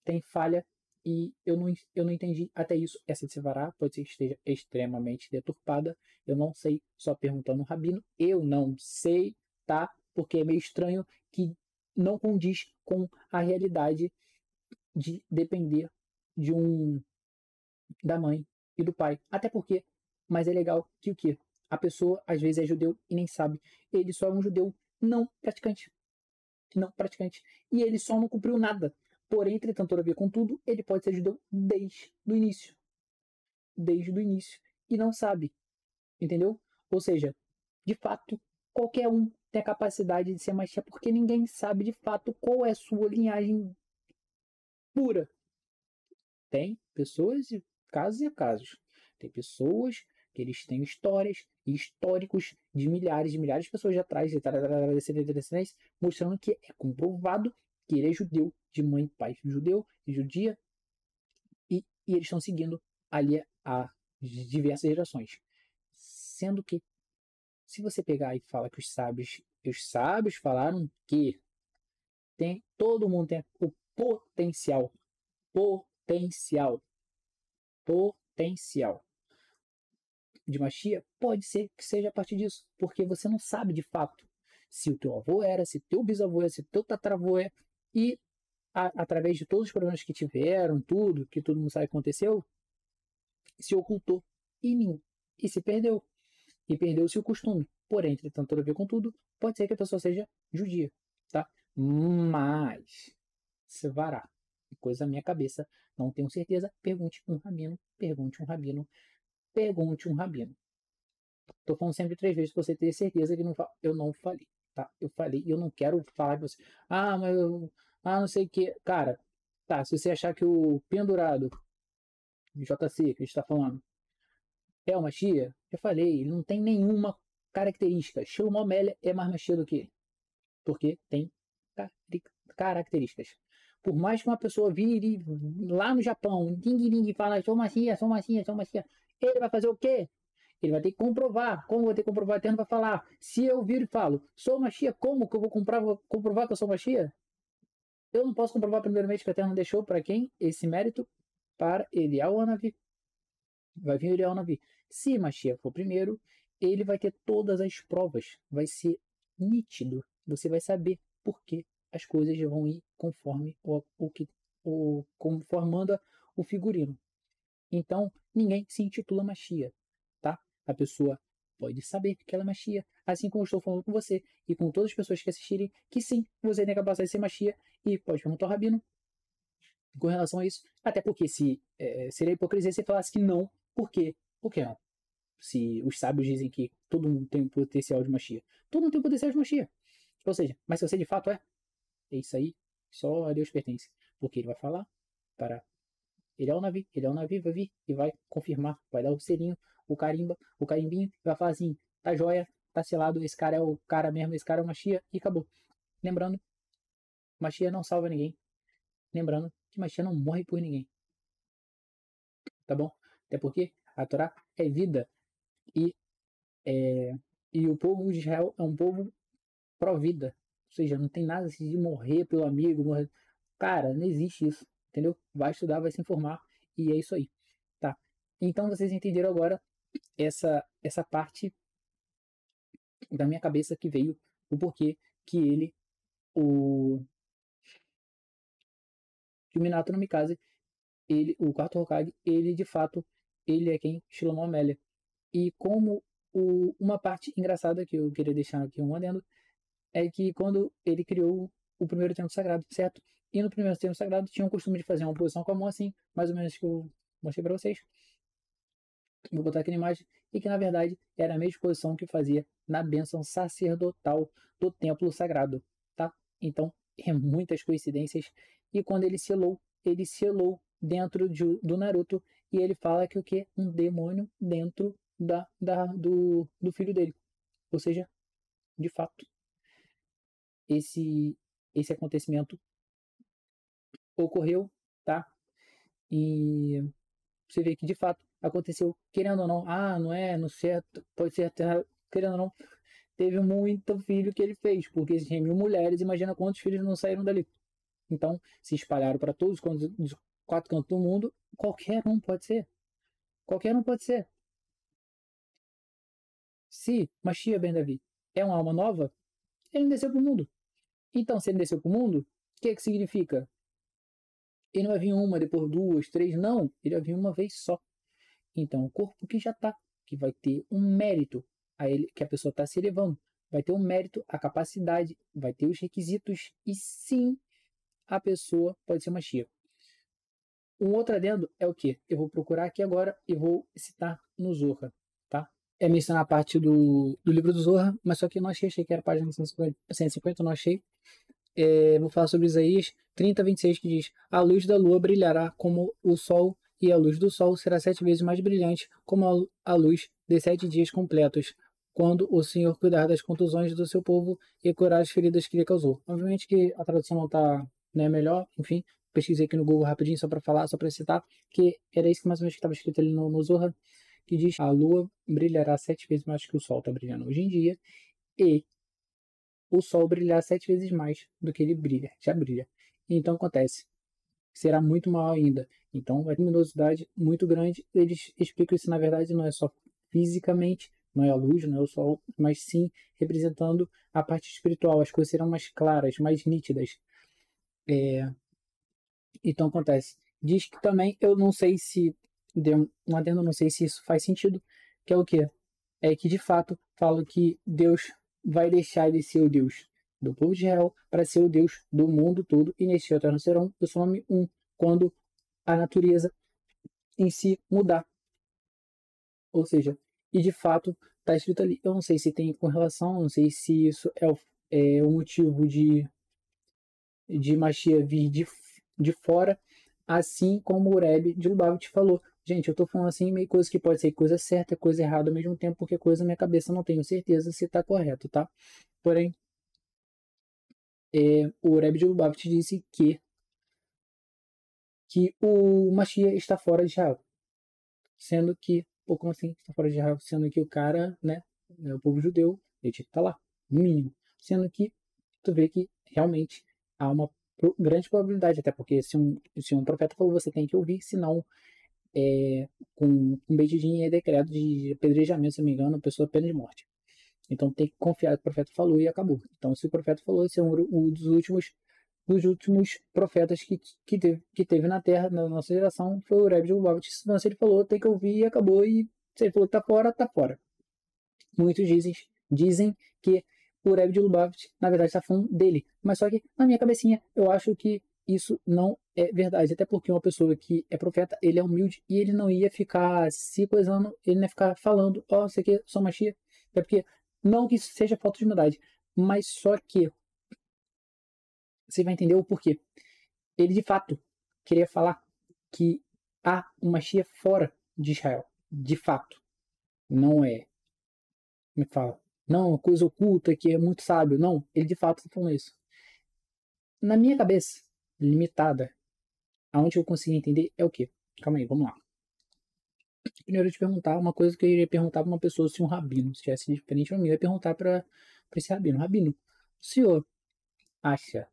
tem falha, e eu não entendi até isso. Essa de Sevará pode ser que esteja extremamente deturpada, eu não sei, só perguntando ao Rabino, eu não sei, tá? Porque é meio estranho que não condiz com a realidade de depender de da mãe e do pai. Até porque, mas é legal que o quê? A pessoa às vezes é judeu e nem sabe. Ele só é um judeu não praticante. Não praticante. E ele só não cumpriu nada. Porém, entretanto, todavia, contudo, ele pode ser judeu desde o início. Desde o início. E não sabe. Entendeu? Ou seja, de fato, qualquer um tem a capacidade de ser Mashiach, porque ninguém sabe de fato qual é a sua linhagem pura. Tem pessoas e casos. Tem pessoas que eles têm histórias e históricos de milhares de pessoas de atrás, mostrando que é comprovado que ele é judeu, de mãe e pai judeu, judia, e eles estão seguindo ali há diversas gerações. Sendo que, se você pegar e fala que os sábios falaram que todo mundo tem o potencial de Mashiach, pode ser que seja a partir disso, porque você não sabe de fato se o teu avô era, se teu bisavô era, se teu tataravô é, e através de todos os problemas que tiveram, tudo, que todo mundo sabe que aconteceu, se ocultou e se perdeu, e perdeu-se o costume. Porém, entretanto, tudo a ver com tudo, pode ser que a pessoa seja judia, tá? Mas, se vará, coisa da minha cabeça, não tenho certeza, pergunte um rabino, pergunte um rabino, pergunte um rabino. Tô falando sempre 3 vezes pra você ter certeza que eu não falei, tá? Eu falei e eu não quero falar pra você. Ah, mas eu. Ah, não sei o que. Cara, tá. Se você achar que o pendurado, JC, que a gente tá falando, é uma chia, eu falei, ele não tem nenhuma característica. Shlomo Amélia é mais machia do que ele. Porque tem características. Por mais que uma pessoa vire lá no Japão, e fala, sou machia, sou machia, sou machia, ele vai fazer o quê? Ele vai ter que comprovar. Como vai ter que comprovar? Eterno vai falar. Se eu viro e falo, sou Machia, como que eu vou comprovar que eu sou Machia? Eu não posso comprovar primeiramente que o Eterno deixou para quem? Esse mérito para Eliel Anavi. Vai vir Eliel Anavi. Se Machia for primeiro, ele vai ter todas as provas. Vai ser nítido. Você vai saber por que as coisas vão ir conforme conformando o figurino. Então, ninguém se intitula Machia, tá? A pessoa pode saber que ela é Machia, assim como eu estou falando com você e com todas as pessoas que assistirem, que sim, você tem a capacidade de ser Machia, e pode perguntar ao Rabino com relação a isso. Até porque seria hipocrisia se falasse que não, por quê? Por que não? Se os sábios dizem que todo mundo tem um potencial de Machia. Todo mundo tem um potencial de Machia. Ou seja, mas se você de fato é isso aí, só a Deus pertence. Porque ele vai falar para ele é o navio, vai vir e vai confirmar, vai dar o selinho, o carimbinho, e vai falar assim, tá joia, tá selado, esse cara é o cara mesmo, esse cara é o Machia, e acabou. Lembrando, Machia não salva ninguém. Lembrando que Machia não morre por ninguém. Tá bom? Até porque a Torá é vida, e, é, e o povo de Israel é um povo pró-vida. Ou seja, não tem nada assim de morrer pelo amigo, morrer. Cara, não existe isso, entendeu? Vai estudar, vai se informar, e é isso aí, tá? Então vocês entenderam agora essa parte da minha cabeça que veio o porquê que que o Minato no Mikasa, o quarto Hokage, ele de fato, ele é quem Shlomo Amélia. E como uma parte engraçada que eu queria deixar aqui um adendo, é que quando ele criou o primeiro templo sagrado, certo? E no primeiro templo sagrado tinha o costume de fazer uma posição com a mão assim, mais ou menos que eu mostrei para vocês. Vou botar aqui na imagem, e que na verdade era a mesma posição que fazia na bênção sacerdotal do templo sagrado, tá? Então, é muitas coincidências, e quando ele selou dentro do Naruto, e ele fala que o que? Um demônio dentro do filho dele. Ou seja, de fato, esse, esse acontecimento ocorreu, tá? E você vê que de fato aconteceu, querendo ou não, não é, no certo, pode ser até, querendo ou não, teve muito filho que ele fez, porque existem 1.000 mulheres, imagina quantos filhos não saíram dali. Então, se espalharam para todos os 4 cantos do mundo, qualquer um pode ser. Qualquer um pode ser. Se Mashiach ben Davi é uma alma nova, ele não desceu para o mundo. Então, se ele desceu para o mundo, o que significa? Ele não vai vir uma, depois duas, três, não. Ele vai vir uma vez só. Então, o corpo que já está, que vai ter um mérito a ele, que a pessoa está se elevando, vai ter um mérito, a capacidade, vai ter os requisitos, e sim, a pessoa pode ser Mashiach. Um outro adendo é o que? Eu vou procurar aqui agora e vou citar no Zohar, tá? É mencionar a parte do livro do Zohar, mas só que eu não achei que era a página 150, eu não achei. Vou falar sobre Isaías 30:26, que diz: a luz da lua brilhará como o sol, e a luz do sol será 7 vezes mais brilhante, como a luz de 7 dias completos, quando o Senhor cuidar das contusões do seu povo e curar as feridas que lhe causou. Obviamente que a tradução não está, né, melhor, enfim, pesquisei aqui no Google rapidinho só para falar, só para citar, que era isso que mais ou menos estava escrito ali no Zohar, que diz: a lua brilhará 7 vezes mais que o sol está brilhando hoje em dia, e o sol brilhar 7 vezes mais do que ele brilha, já brilha. Então acontece, será muito maior ainda. Então a luminosidade muito grande. Eles explicam isso, na verdade, não é só fisicamente, não é a luz, não é o sol, mas sim representando a parte espiritual. As coisas serão mais claras, mais nítidas. Então acontece. Diz que também, eu não sei se, deu um adendo, não sei se isso faz sentido, que é o quê? É que de fato fala que Deus vai deixar de ser o Deus do povo de Israel para ser o Deus do mundo todo, e neste eterno serão o seu nome um, quando a natureza em si mudar. Ou seja, e de fato está escrito ali. Eu não sei se tem correlação, não sei se isso é o motivo de Mashiach vir de fora, assim como o Rebbe de Lubavitch falou. Gente, eu tô falando assim meio coisa que pode ser coisa certa, coisa errada ao mesmo tempo, porque coisa na minha cabeça não tenho certeza se tá correto, tá? Porém, o Rebbe de Lubavitch disse que o Mashiach está fora de Israel, sendo que, ou como assim está fora de Israel, sendo que o cara, né, o povo judeu, ele tinha que estar lá, no mínimo, sendo que tu vê que realmente há uma grande probabilidade, até porque se um profeta falou, você tem que ouvir, senão com Beit Din é decreto de apedrejamento, se não me engano, a pessoa pena de morte. Então tem que confiar no que o profeta falou e acabou. Então se o profeta falou, esse é um dos últimos profetas que teve na Terra, na nossa geração, foi o Rebbe de Lubavitch. Então se ele falou, tem que ouvir e acabou. E se ele falou que tá fora, tá fora. Muitos dizem que o Rebbe de Lubavitch, na verdade, está falando dele. Mas só que, na minha cabecinha, eu acho que isso não é verdade. Até porque uma pessoa que é profeta, ele é humilde e ele não ia ficar se coisando, ele não ia ficar falando, você aqui, sou Machia. É porque, não que isso seja falta de humildade, mas só que você vai entender o porquê. Ele, de fato, queria falar que há uma Machia fora de Israel. De fato. Não é, me fala, não, uma coisa oculta que é muito sábio. Não, ele de fato está falando isso. Na minha cabeça, limitada, aonde eu consigo entender é o quê? Calma aí, vamos lá. Primeiro eu te perguntar uma coisa que eu iria perguntar para uma pessoa, se um rabino, se tivesse diferente para mim, eu ia perguntar para esse rabino: Rabino, o senhor acha,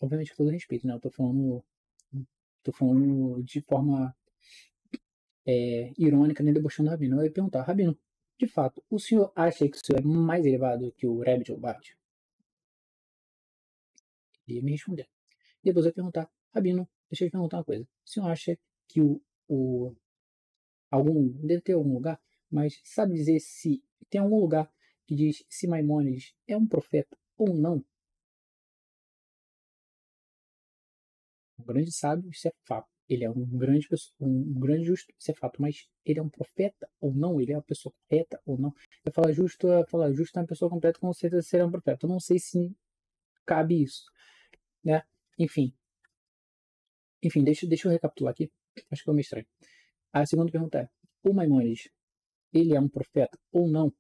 obviamente com todo respeito, né? Eu tô falando de forma irônica, nem debochando o rabino. Eu ia perguntar: Rabino, de fato, o senhor acha que o senhor é mais elevado que o Rebbe de Lubavitch? Ele ia me responder. Depois eu ia perguntar: Rabino, deixa eu te perguntar uma coisa. O senhor acha que deve ter algum lugar, mas sabe dizer se tem algum lugar que diz se Maimônides é um profeta ou não? Um grande sábio, isso é fato. Ele é um grande justo, isso é fato. Mas ele é um profeta ou não? Ele é uma pessoa correta ou não? Eu falo justo é uma pessoa completa, com certeza será um profeta. Eu não sei se cabe isso, né? Enfim, deixa eu recapitular aqui. Acho que eu me estranho. A segunda pergunta é: o Maimônides, ele é um profeta ou não?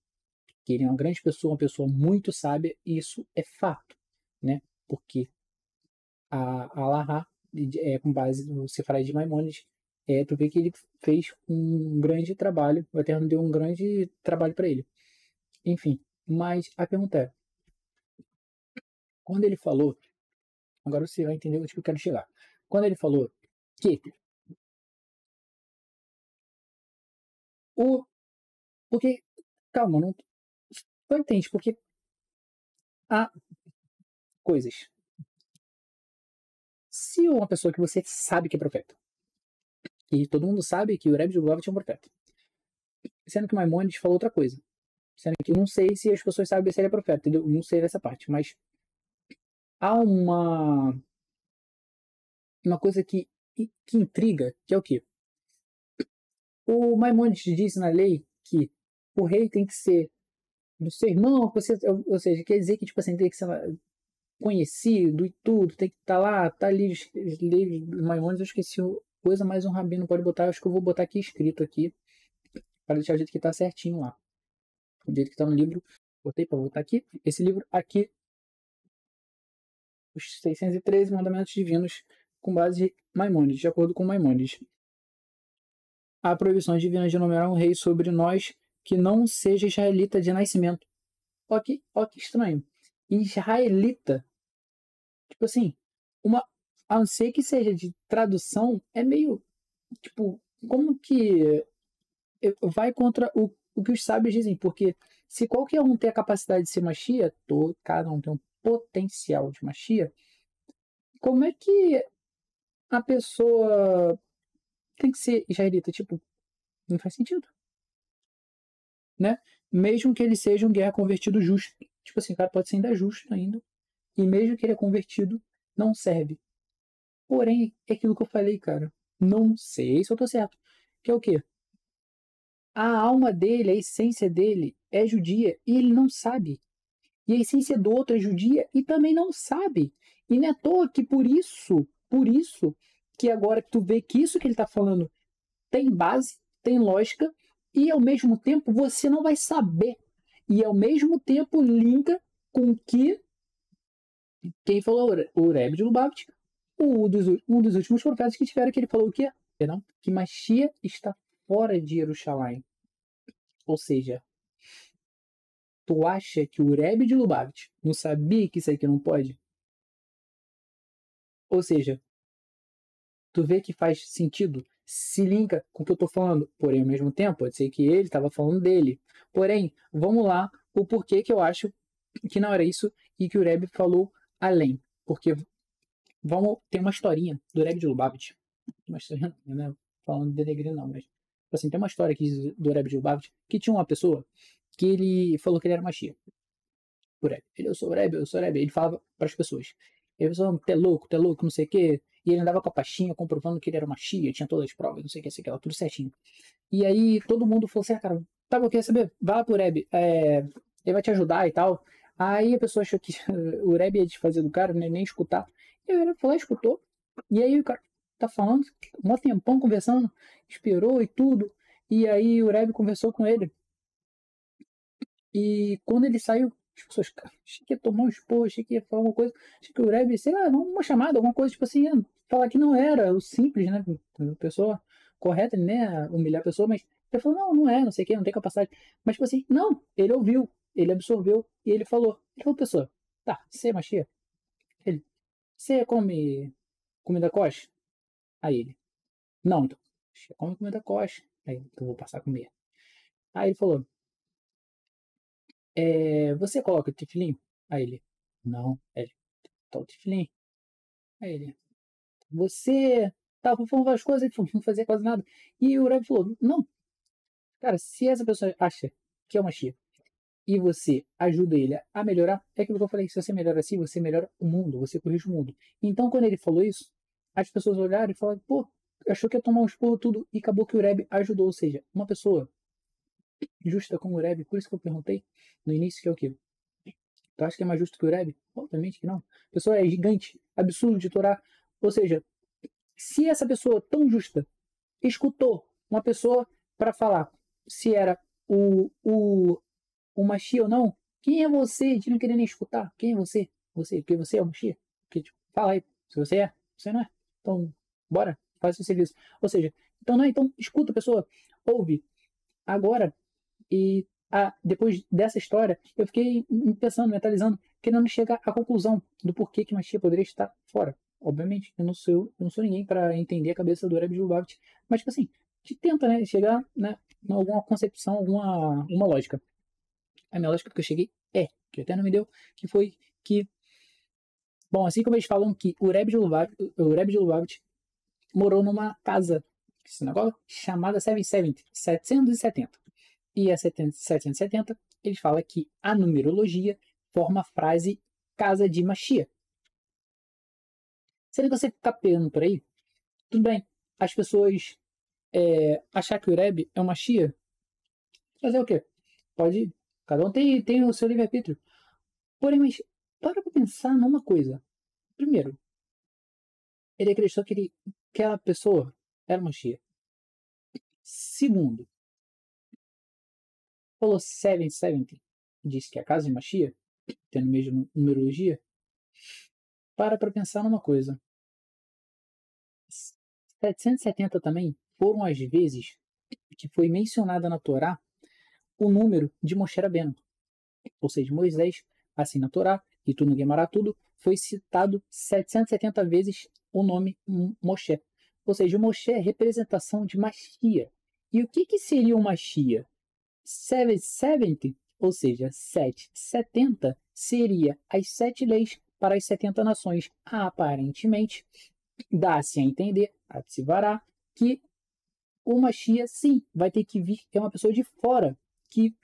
Que ele é uma grande pessoa, uma pessoa muito sábia, e isso é fato, né? Porque a Allahá, com base no Sefarad de Maimônides, Tu vê que ele fez um grande trabalho, o Eterno deu um grande trabalho para ele. Enfim, mas a pergunta é, quando ele falou, agora você vai entender onde que eu quero chegar. Quando ele falou que o... Porque, calma, não entende, porque há coisas. Se uma pessoa que você sabe que é profeta, e todo mundo sabe que o Rebbe de Lubavitch é um profeta, sendo que Maimonides falou outra coisa, sendo que eu não sei se as pessoas sabem se ele é profeta, entendeu? Eu não sei dessa parte, mas há uma coisa que intriga, que é o quê? O Maimonides diz na lei que o rei tem que ser do seu irmão, ou seja, quer dizer que tipo assim, tem que ser conhecido e tudo, tem que estar lá, tá ali, Maimonides, eu esqueci coisa, mas um rabino pode botar, acho que eu vou botar aqui escrito aqui, para deixar o jeito que tá certinho lá. O jeito que tá no livro, botei para botar aqui, esse livro aqui, os 613 Mandamentos Divinos, com base de Maimonides, de acordo com Maimonides. Há proibições divinas de nomear um rei sobre nós que não seja israelita de nascimento. Ó que estranho. Israelita. Tipo assim, a não ser que seja de tradução, é meio, tipo, como que vai contra o que os sábios dizem, porque se qualquer um tem a capacidade de ser Machia, cada um tem um potencial de Machia, como é que a pessoa tem que ser israelita? Tipo, não faz sentido, né? Mesmo que ele seja um guerra convertido justo. Tipo assim, o cara pode ser ainda justo ainda, e mesmo que ele é convertido, não serve. Porém, é aquilo que eu falei, cara. Não sei se eu tô certo. Que é o quê? A alma dele, a essência dele é judia e ele não sabe. E a essência do outro é judia e também não sabe. E não é à toa que por isso, que agora que tu vê que isso que ele tá falando tem base, tem lógica, e ao mesmo tempo você não vai saber. E ao mesmo tempo linka com que quem falou o Rebbe de Lubavitch, um dos últimos profetas que tiveram, que ele falou o quê? Perdão? Que Mashiach está fora de Jerusalém. Ou seja, tu acha que o Rebbe de Lubavitch não sabia que isso aqui não pode? Ou seja, tu vê que faz sentido, se linka com o que eu tô falando, porém ao mesmo tempo pode ser que ele estava falando dele. Porém, vamos lá, o porquê que eu acho que não era isso e que o Rebbe falou além. Porque tem uma historinha do Rebbe de Lubavitch, uma historinha, né, falando de denegrir não, mas assim, tem uma história aqui do Rebbe de Lubavitch que tinha uma pessoa que ele falou que ele era Mashiach. O Rebbe. Eu sou o Rebbe, eu sou o Rebbe. Ele falava para as pessoas. Ele falou, tu é louco, não sei o quê. E ele andava com a pastinha comprovando que ele era Mashiach, tinha todas as provas, não sei o que, sei o que lá, tudo certinho. E aí todo mundo falou assim, cara, tá bom, quer saber? Vai lá pro Rebbe, ele vai te ajudar e tal. Aí a pessoa achou que o Rebbe ia desfazer do cara, nem escutar. E aí o Rebbe foi lá, escutou. E aí o cara tá falando, um tempão conversando, esperou e tudo. E aí o Rebbe conversou com ele. E quando ele saiu, as pessoas, cara, achei que ia tomar um esporro, achei que ia falar alguma coisa, achei que o Rebbe, sei lá, uma chamada, alguma coisa, tipo assim, falar que não era o simples, né? A pessoa correta, né? Humilhar a pessoa, mas ele falou, não é, não sei o que, não tem capacidade. Mas, tipo assim, não, ele ouviu, ele absorveu e ele falou, pessoa, tá, você é machia? Ele, você come comida kosher? Aí ele, não, então, você come comida kosher. Aí, então eu vou passar a comer. Aí ele falou, você coloca tefilim? Aí ele, não. Aí ele, tá o tefilim. Aí ele, você tava falando várias coisas, ele falou, não fazia quase nada. E o Rebbe falou, não, cara, se essa pessoa acha que é uma chia e você ajuda ele a melhorar, é aquilo que eu falei, se você melhora assim, você melhora o mundo, você corrige o mundo. Então, quando ele falou isso, as pessoas olharam e falaram, pô, achou que ia tomar um esporro tudo, e acabou que o Rebbe ajudou, ou seja, uma pessoa justa como o Rebbe, por isso que eu perguntei no início, que é o quê? Tu acha que é mais justo que o Rebbe? Obviamente que não. A pessoa é gigante, absurdo de Torá. Ou seja, se essa pessoa tão justa escutou uma pessoa para falar se era o Machia ou não, quem é você de não querer nem escutar? Quem é você? Você, porque você é o Machia? Porque, tipo, fala aí, se você é, você não é. Então, bora, faz o seu serviço. Ou seja, Então, não é? Então, escuta, pessoa, ouve. Agora, e depois dessa história, eu fiquei pensando, mentalizando, querendo chegar à conclusão do porquê que Mashiach poderia estar fora. Obviamente, eu não sou ninguém para entender a cabeça do Rebbe Lubavitch, mas, tipo assim, a gente tenta, né, chegar, né, em alguma concepção, uma lógica. A minha lógica que eu cheguei que até não me deu, que foi que, bom, assim como eles falam que o Rebbe de Lubavitch morou numa casa, sinagoga, chamada 770. E a 770, ele fala que a numerologia forma a frase casa de Mashiach. Se você ficar pegando por aí, tudo bem, as pessoas achar que o Rebbe é uma Mashiach, fazer o quê? Pode, cada um tem o seu livre-arbítrio. Porém, mas para pensar numa coisa. Primeiro, ele acreditou que aquela pessoa era uma Mashiach. Segundo, falou 770, disse que a casa de Mashiach, tendo mesmo numerologia, para pensar numa coisa. 770 também foram as vezes que foi mencionada na Torá o número de Moshe Rabbeinu. Ou seja, Moisés, assim na Torá, e tu no Guemará tudo, foi citado 770 vezes o nome Moshe. Ou seja, o Moshe é representação de Mashiach. E o que seria o Mashiach? 770, ou seja, 770 seria as 7 leis para as 70 nações. Aparentemente, dá-se a entender, Atzivará, que o Mashiach, sim, vai ter que vir, é uma pessoa de fora, que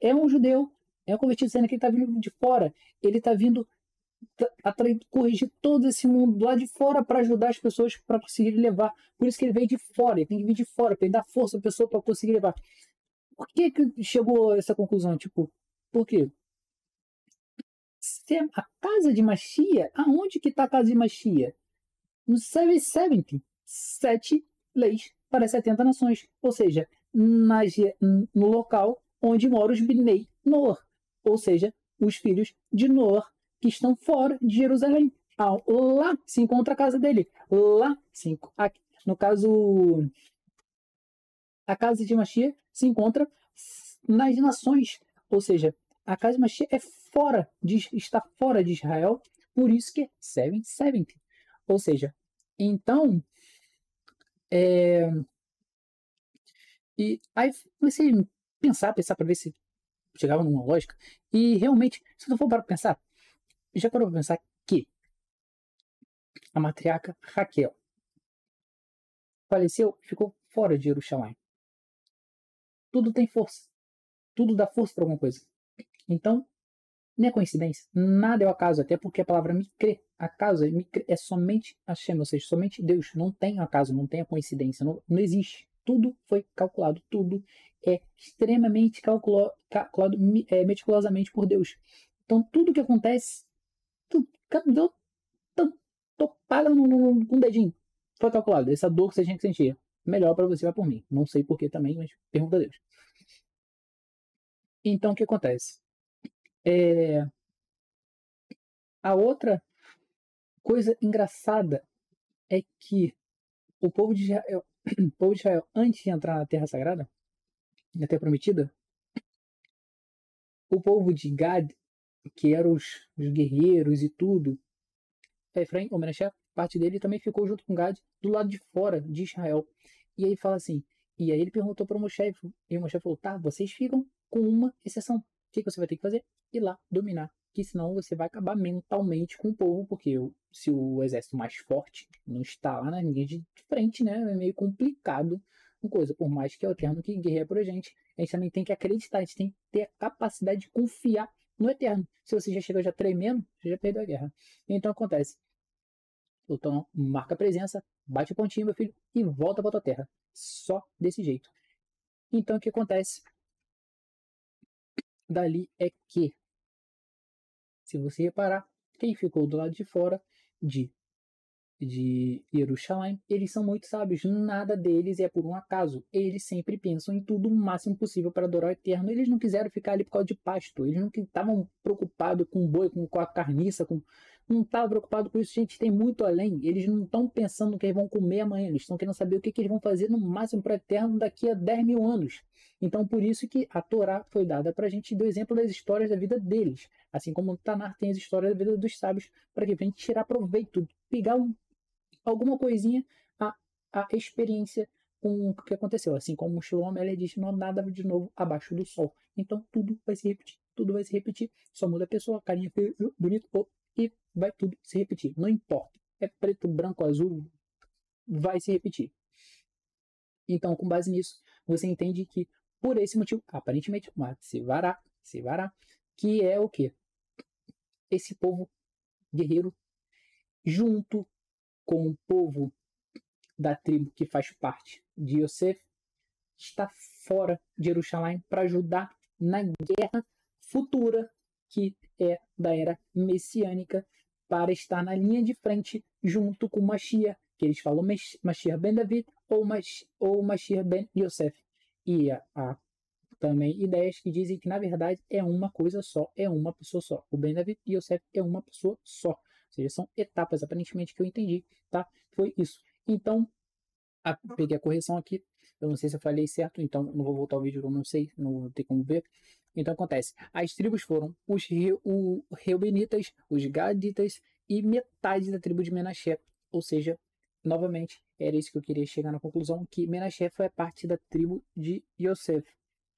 é um judeu, é um convertido, sendo que ele está vindo de fora, ele está vindo corrigir todo esse mundo lá de fora para ajudar as pessoas para conseguir levar. Por isso que ele veio de fora, ele tem que vir de fora, para ele dar força à pessoa para conseguir levar. Por que chegou a essa conclusão? Tipo, por quê? Se a casa de Mashiach, aonde que está a casa de Mashiach? No 770, 7 leis para 70 nações, ou seja, no local onde moram os Bnei Noor, ou seja, os filhos de Noor que estão fora de Jerusalém. Lá se encontra a casa dele. Lá, no caso, a casa de Mashiach se encontra nas nações, ou seja, a casa de Mashiach está fora de Israel, por isso que é 770. Ou seja, então, e aí comecei a pensar para ver se chegava numa lógica, e realmente, se não for para pensar, já parou para pensar que a matriarca Raquel faleceu e ficou fora de Jerusalém. Tudo tem força, tudo dá força para alguma coisa. Então, não é coincidência, nada é o acaso, até porque a palavra micré, acaso é somente Hashem, ou seja, somente Deus, não tem acaso, não tem a coincidência, não existe. Tudo foi calculado, tudo é extremamente calculado meticulosamente por Deus. Então, tudo que acontece, tudo topada com um dedinho, foi calculado. Essa dor que você tinha que sentir, melhor para você, vai por mim. Não sei porquê também, mas pergunta a Deus. Então, o que acontece? A outra coisa engraçada é que o povo de Israel, antes de entrar na Terra Sagrada, na Terra Prometida, o povo de Gad, que eram os guerreiros e tudo, Efraim, o Menashe, parte dele também ficou junto com Gad do lado de fora de Israel. E aí fala assim, e aí ele perguntou para o Moshe, e o Moshe falou, tá, vocês ficam com uma exceção. O que você vai ter que fazer? Ir lá, dominar. Que senão você vai acabar mentalmente com o povo, porque se o exército mais forte não está lá na linha de frente, né, é meio complicado uma coisa. Por mais que é o Eterno que guerreia por a gente também tem que acreditar, a gente tem que ter a capacidade de confiar no Eterno. Se você já chega já tremendo, você já perdeu a guerra. Então acontece. Então marca a presença, bate o pontinho, meu filho, e volta para tua terra. Só desse jeito. Então o que acontece dali é que, se você reparar, quem ficou do lado de fora de Jerusalém, eles são muito sábios, nada deles é por um acaso. Eles sempre pensam em tudo o máximo possível para adorar o Eterno. Eles não quiseram ficar ali por causa de pasto, eles não estavam preocupados com o boi, com a carniça, com não estava preocupado com isso, gente, tem muito além. Eles não estão pensando no que eles vão comer amanhã, eles estão querendo saber o que eles vão fazer no máximo para o eterno daqui a 10 mil anos. Então, por isso que a Torá foi dada para a gente do exemplo das histórias da vida deles. Assim como o Tanar tem as histórias da vida dos sábios, para que a gente tirar proveito, pegar alguma coisinha, a experiência com o que aconteceu. Assim como o Shlomo Meller diz, não há nada de novo abaixo do sol. Então, tudo vai se repetir. Tudo vai se repetir. Só muda a pessoa, carinha bonito, e vai tudo se repetir. Não importa. É preto, branco, azul, vai se repetir. Então, com base nisso, você entende que, por esse motivo, aparentemente, uma Sevará, que é o quê? Esse povo guerreiro, junto com o povo da tribo que faz parte de Yosef, está fora de Jerusalém para ajudar na guerra futura, que é da era messiânica, para estar na linha de frente junto com Mashiach, que eles falam Mashiach ben David ou Mashiach ben Yosef. E há também ideias que dizem que na verdade é uma coisa só, é uma pessoa só. O Ben David e Yosef é uma pessoa só. Ou seja, são etapas, aparentemente, que eu entendi, tá? Foi isso. Então, peguei a correção aqui. Eu não sei se eu falei certo, então não vou voltar ao vídeo, eu não sei, não vou ter como ver. Então acontece, as tribos foram os Reubenitas, os Gaditas e metade da tribo de Menaché. Ou seja, novamente, era isso que eu queria chegar na conclusão, que Menaché foi parte da tribo de Yosef.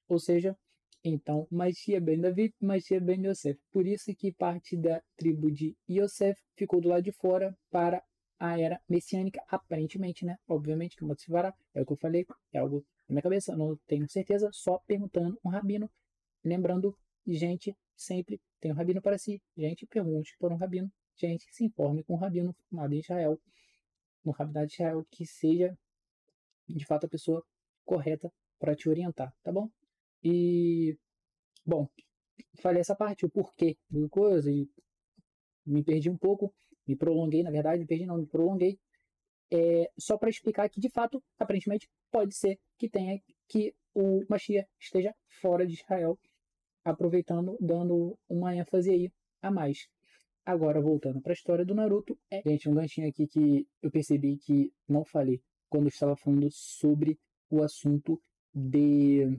Ou seja, então, Mashiach ben David, Mashiach ben Yosef. Por isso que parte da tribo de Yosef ficou do lado de fora para a era messiânica, aparentemente, né? Obviamente que o Motsivara, é o que eu falei, é algo na minha cabeça, não tenho certeza, só perguntando um rabino. Lembrando, gente, sempre tem um rabino para si. Gente, pergunte por um rabino. Gente, se informe com um rabino formado em Israel, no rabinado de Israel, que seja de fato a pessoa correta para te orientar, tá bom? E, bom, falei essa parte, o porquê do coisa, e me perdi um pouco, me prolonguei, na verdade, me perdi não, me prolonguei, só para explicar que, de fato, aparentemente, pode ser que tenha que o Mashiach esteja fora de Israel, aproveitando, dando uma ênfase aí a mais. Agora, voltando para a história do Naruto, gente, um ganchinho aqui que eu percebi que não falei quando eu estava falando sobre o assunto de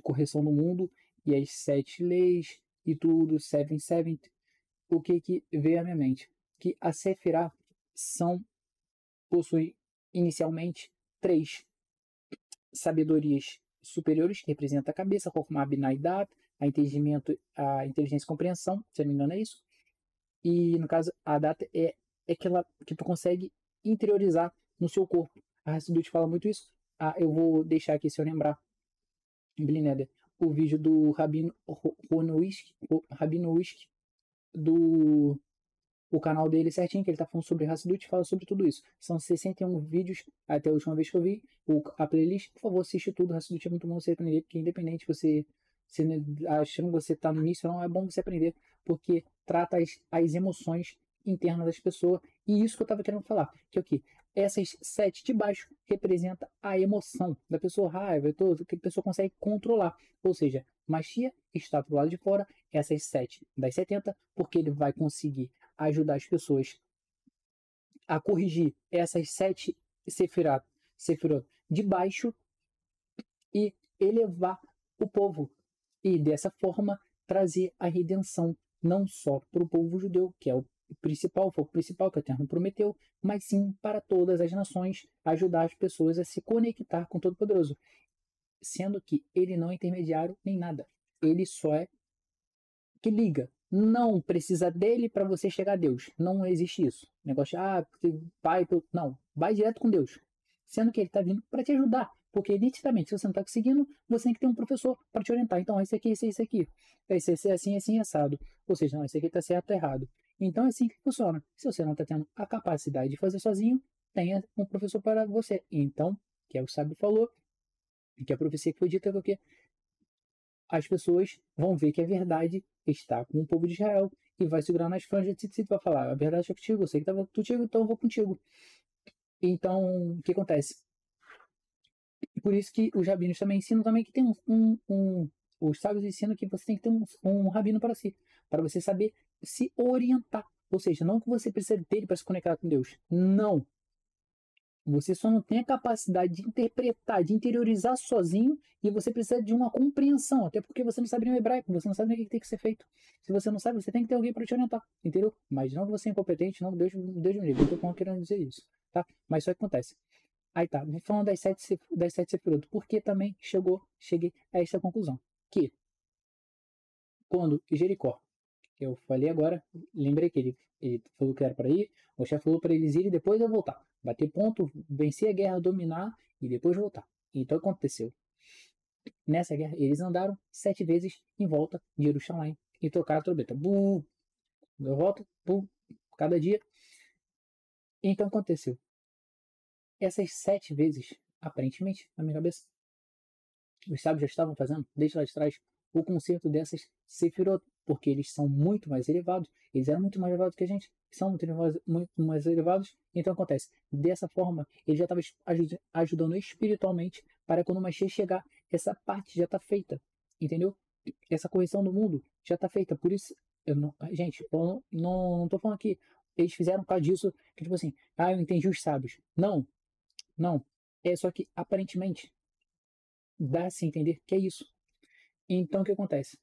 correção do mundo e as 7 leis e tudo, 7 o que veio à minha mente? Que a Sefirah possui inicialmente 3 sabedorias superiores, que representa a cabeça, Chokhmah, Binah e Dat, a inteligência e compreensão, se não me engano é isso. E no caso, a data é aquela que tu consegue interiorizar no seu corpo. A Hassidut fala muito isso. Eu vou deixar aqui, se eu lembrar, Blineder, o vídeo do Rabino Whisky, do o canal dele certinho, que ele tá falando sobre Hassidut e fala sobre tudo isso. São 61 vídeos, até a última vez que eu vi, a playlist. Por favor, assiste tudo. Hassidut é muito bom você aprender, porque independente você achando que você tá no início, não é bom você aprender, porque trata as emoções internas das pessoas. E isso que eu tava querendo falar, que é o quê? Essas 7 de baixo representa a emoção da pessoa, raiva, tudo que a pessoa consegue controlar. Ou seja, Mashiach está do lado de fora, essas 7 das 70, porque ele vai conseguir ajudar as pessoas a corrigir essas 7 sefirot de baixo e elevar o povo. E dessa forma trazer a redenção não só para o povo judeu, que é o foco principal que a Terra prometeu, mas sim para todas as nações, ajudar as pessoas a se conectar com o Todo-Poderoso. Sendo que ele não é intermediário nem nada. Ele só é que liga. Não precisa dele para você chegar a Deus. Não existe isso. Negócio de, pai, não. Vai direto com Deus. Sendo que ele está vindo para te ajudar. Porque, nitidamente, se você não está conseguindo, você tem que ter um professor para te orientar. Então, esse aqui, esse aqui. Esse é assim, assim, assado. Ou seja, não, esse aqui está certo, está errado. Então, é assim que funciona. Se você não está tendo a capacidade de fazer sozinho, tenha um professor para você. Então, que é o que o sábio falou, que a profecia que foi dita, porque as pessoas vão ver que a verdade está com o povo de Israel e vai segurar nas franjas de Tzitzit, vai falar, a verdade está contigo, eu sei que estava contigo, então eu vou contigo. Então, o que acontece? Por isso que os rabinos também ensinam também que tem os sábios ensinam que você tem que ter um rabino para si, para você saber se orientar, Ou seja, não que você precisa dele para se conectar com Deus. Não. Você só não tem a capacidade de interpretar, de interiorizar sozinho, e você precisa de uma compreensão, até porque você não sabe nem o hebraico, você não sabe nem o que tem que ser feito. Se você não sabe, você tem que ter alguém para te orientar, entendeu? Mas não que você é incompetente, não, Deus me livre, não estou querendo dizer isso, tá? Mas isso acontece. Aí tá, falando das sete sefirot, porque também cheguei a essa conclusão, que quando Jericó, que eu falei agora, lembrei que ele falou que era para ir, o chefe falou para eles irem e depois eu voltar. Bater ponto, vencer a guerra, dominar e depois voltar. Então aconteceu. Nessa guerra, eles andaram 7 vezes em volta de Jerusalém e tocaram a trombeta. Bum! Deu volta, bum! Cada dia. Então aconteceu. Essas 7 vezes, aparentemente, na minha cabeça, os sábios já estavam fazendo, desde lá de trás, o conserto dessas sefirot, porque eles são muito mais elevados, eles eram muito mais elevados que a gente, são muito mais elevados, então acontece, dessa forma, ele já estava ajudando espiritualmente para quando o Mashiach chegar, essa parte já está feita, entendeu? Essa correção do mundo já está feita, por isso, gente, eu não tô falando que eles fizeram por causa disso, que tipo assim, eu entendi os sábios. Não, não, é só que aparentemente dá-se a entender que é isso. Então, o que acontece?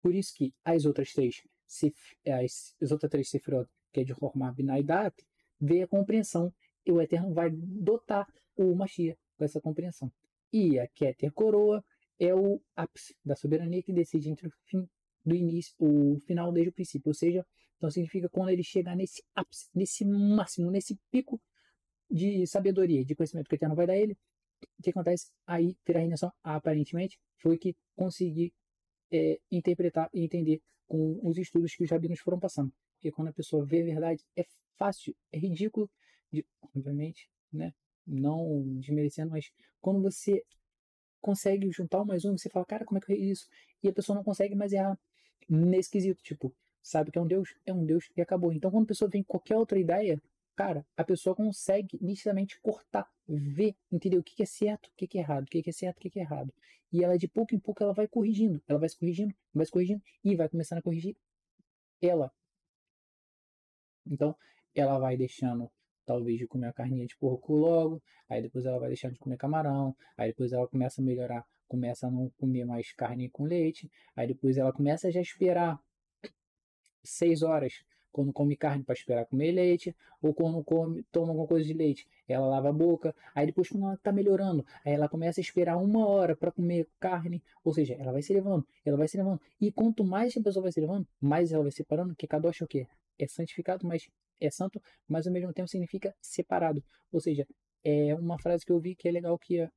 Por isso que as outras três sefirot, que é de Hormah, Binah e Dat, vê a compreensão e o Eterno vai dotar o Mashiach com essa compreensão. E a Keter Coroa é o ápice da soberania que decide entre o fim do início, o final desde o princípio. Ou seja, então significa quando ele chegar nesse ápice, nesse máximo, nesse pico de sabedoria, de conhecimento que o Eterno vai dar a ele, o que acontece? Aí, ter a rendição, aparentemente, foi que consegui interpretar e entender com os estudos que os rabinos foram passando. Porque quando a pessoa vê a verdade, é fácil, é ridículo, obviamente, né? Não desmerecendo, mas quando você consegue juntar um mais um, você fala, cara, como é que é isso? E a pessoa não consegue mais errar nesse quesito, tipo, sabe que é um Deus e acabou. Então, quando a pessoa vem com qualquer outra ideia, cara, a pessoa consegue nitidamente cortar, ver, entender o que é certo, o que é errado, o que é certo, o que é errado. E ela, de pouco em pouco, ela vai corrigindo, ela vai se corrigindo e vai começando a corrigir ela. Então, ela vai deixando, talvez, de comer a carninha de porco logo, aí depois ela vai deixando de comer camarão, aí depois ela começa a melhorar, começa a não comer mais carne com leite, aí depois ela começa a já esperar 6 horas quando come carne para esperar comer leite, ou quando toma alguma coisa de leite, ela lava a boca, aí depois quando ela está melhorando, aí ela começa a esperar 1 hora para comer carne, ou seja, ela vai se levando, e quanto mais a pessoa vai se levando, mais ela vai separando, que Kadosh é o quê? É santificado, mas é santo, mas ao mesmo tempo significa separado, ou seja, é uma frase que eu vi que é legal, que é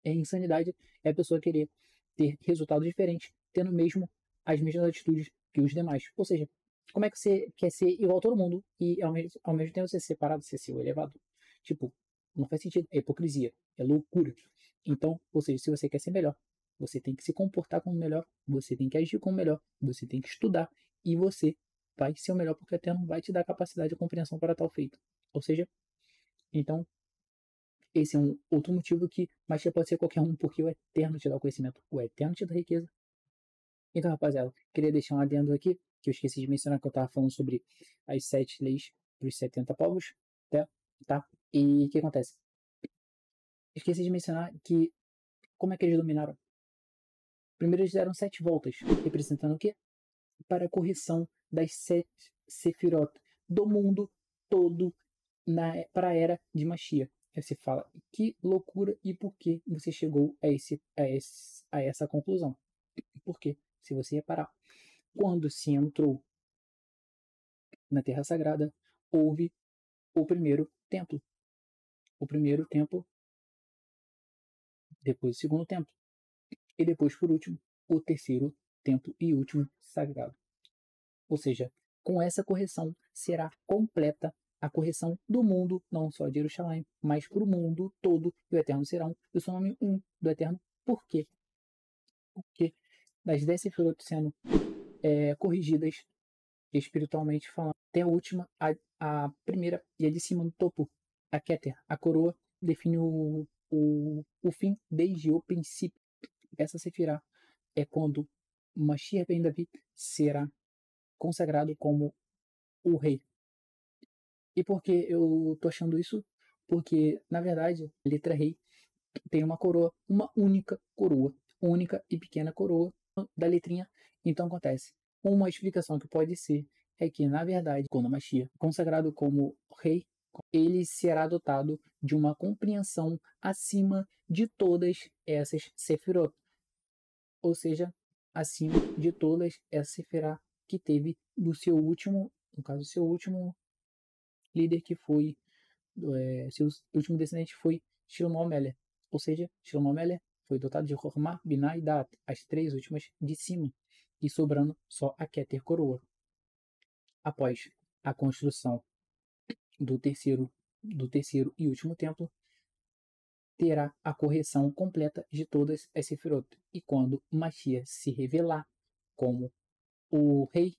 insanidade, é a pessoa querer ter resultados diferentes, tendo mesmo as mesmas atitudes que os demais. Ou seja, como é que você quer ser igual a todo mundo e ao mesmo tempo ser separado, ser seu elevado? Tipo, não faz sentido. É hipocrisia, é loucura. Então, ou seja, se você quer ser melhor, você tem que se comportar como melhor, você tem que agir como melhor, você tem que estudar e você vai ser o melhor porque o Eterno vai te dar capacidade e compreensão para tal feito. Ou seja, então esse é um outro motivo que, mas pode ser qualquer um, porque o Eterno te dá o conhecimento, o Eterno te dá riqueza. Então, rapaziada, queria deixar um adendo aqui, que eu esqueci de mencionar que eu estava falando sobre as 7 leis para os 70 povos, tá? E o que acontece? Esqueci de mencionar que, como é que eles dominaram? Primeiro eles deram 7 voltas, representando o quê? Para a correção das 7 sefirot do mundo todo para a era de Mashiach. Aí você fala, que loucura e por que você chegou a essa conclusão? Porque, se você reparar, quando se entrou na Terra Sagrada, houve o primeiro templo. O primeiro templo, depois o segundo templo. E depois, por último, o terceiro templo e último sagrado. Ou seja, com essa correção será completa a correção do mundo, não só de Jerusalém, mas para o mundo todo, e o Eterno será um. Eu sou o nome 1 do Eterno. Por quê? Porque das 10 sefirot sendo corrigidas espiritualmente falando, até a última, a primeira e a de cima no topo, a Keter, a coroa, define o fim desde o princípio. Essa sefirá é quando Mashiach ben David será consagrado como o rei. E por que eu tô achando isso? Porque, na verdade, a letra rei tem uma coroa, uma única coroa, única e pequena coroa da letrinha. Então acontece. Uma explicação que pode ser é que, na verdade, quando Mashiach, consagrado como rei, ele será dotado de uma compreensão acima de todas essas sefirot, ou seja, acima de todas essas sefirá que teve do seu último, no caso, seu último líder que foi, seu último descendente foi Shlomo Meller, ou seja, Shlomo Meller foi dotado de Chokhmah, Binah e Dat, as três últimas de cima, e sobrando só a Keter coroa. Após a construção do terceiro e último templo, terá a correção completa de todas as sefirot. E quando Mashiach se revelar como o rei,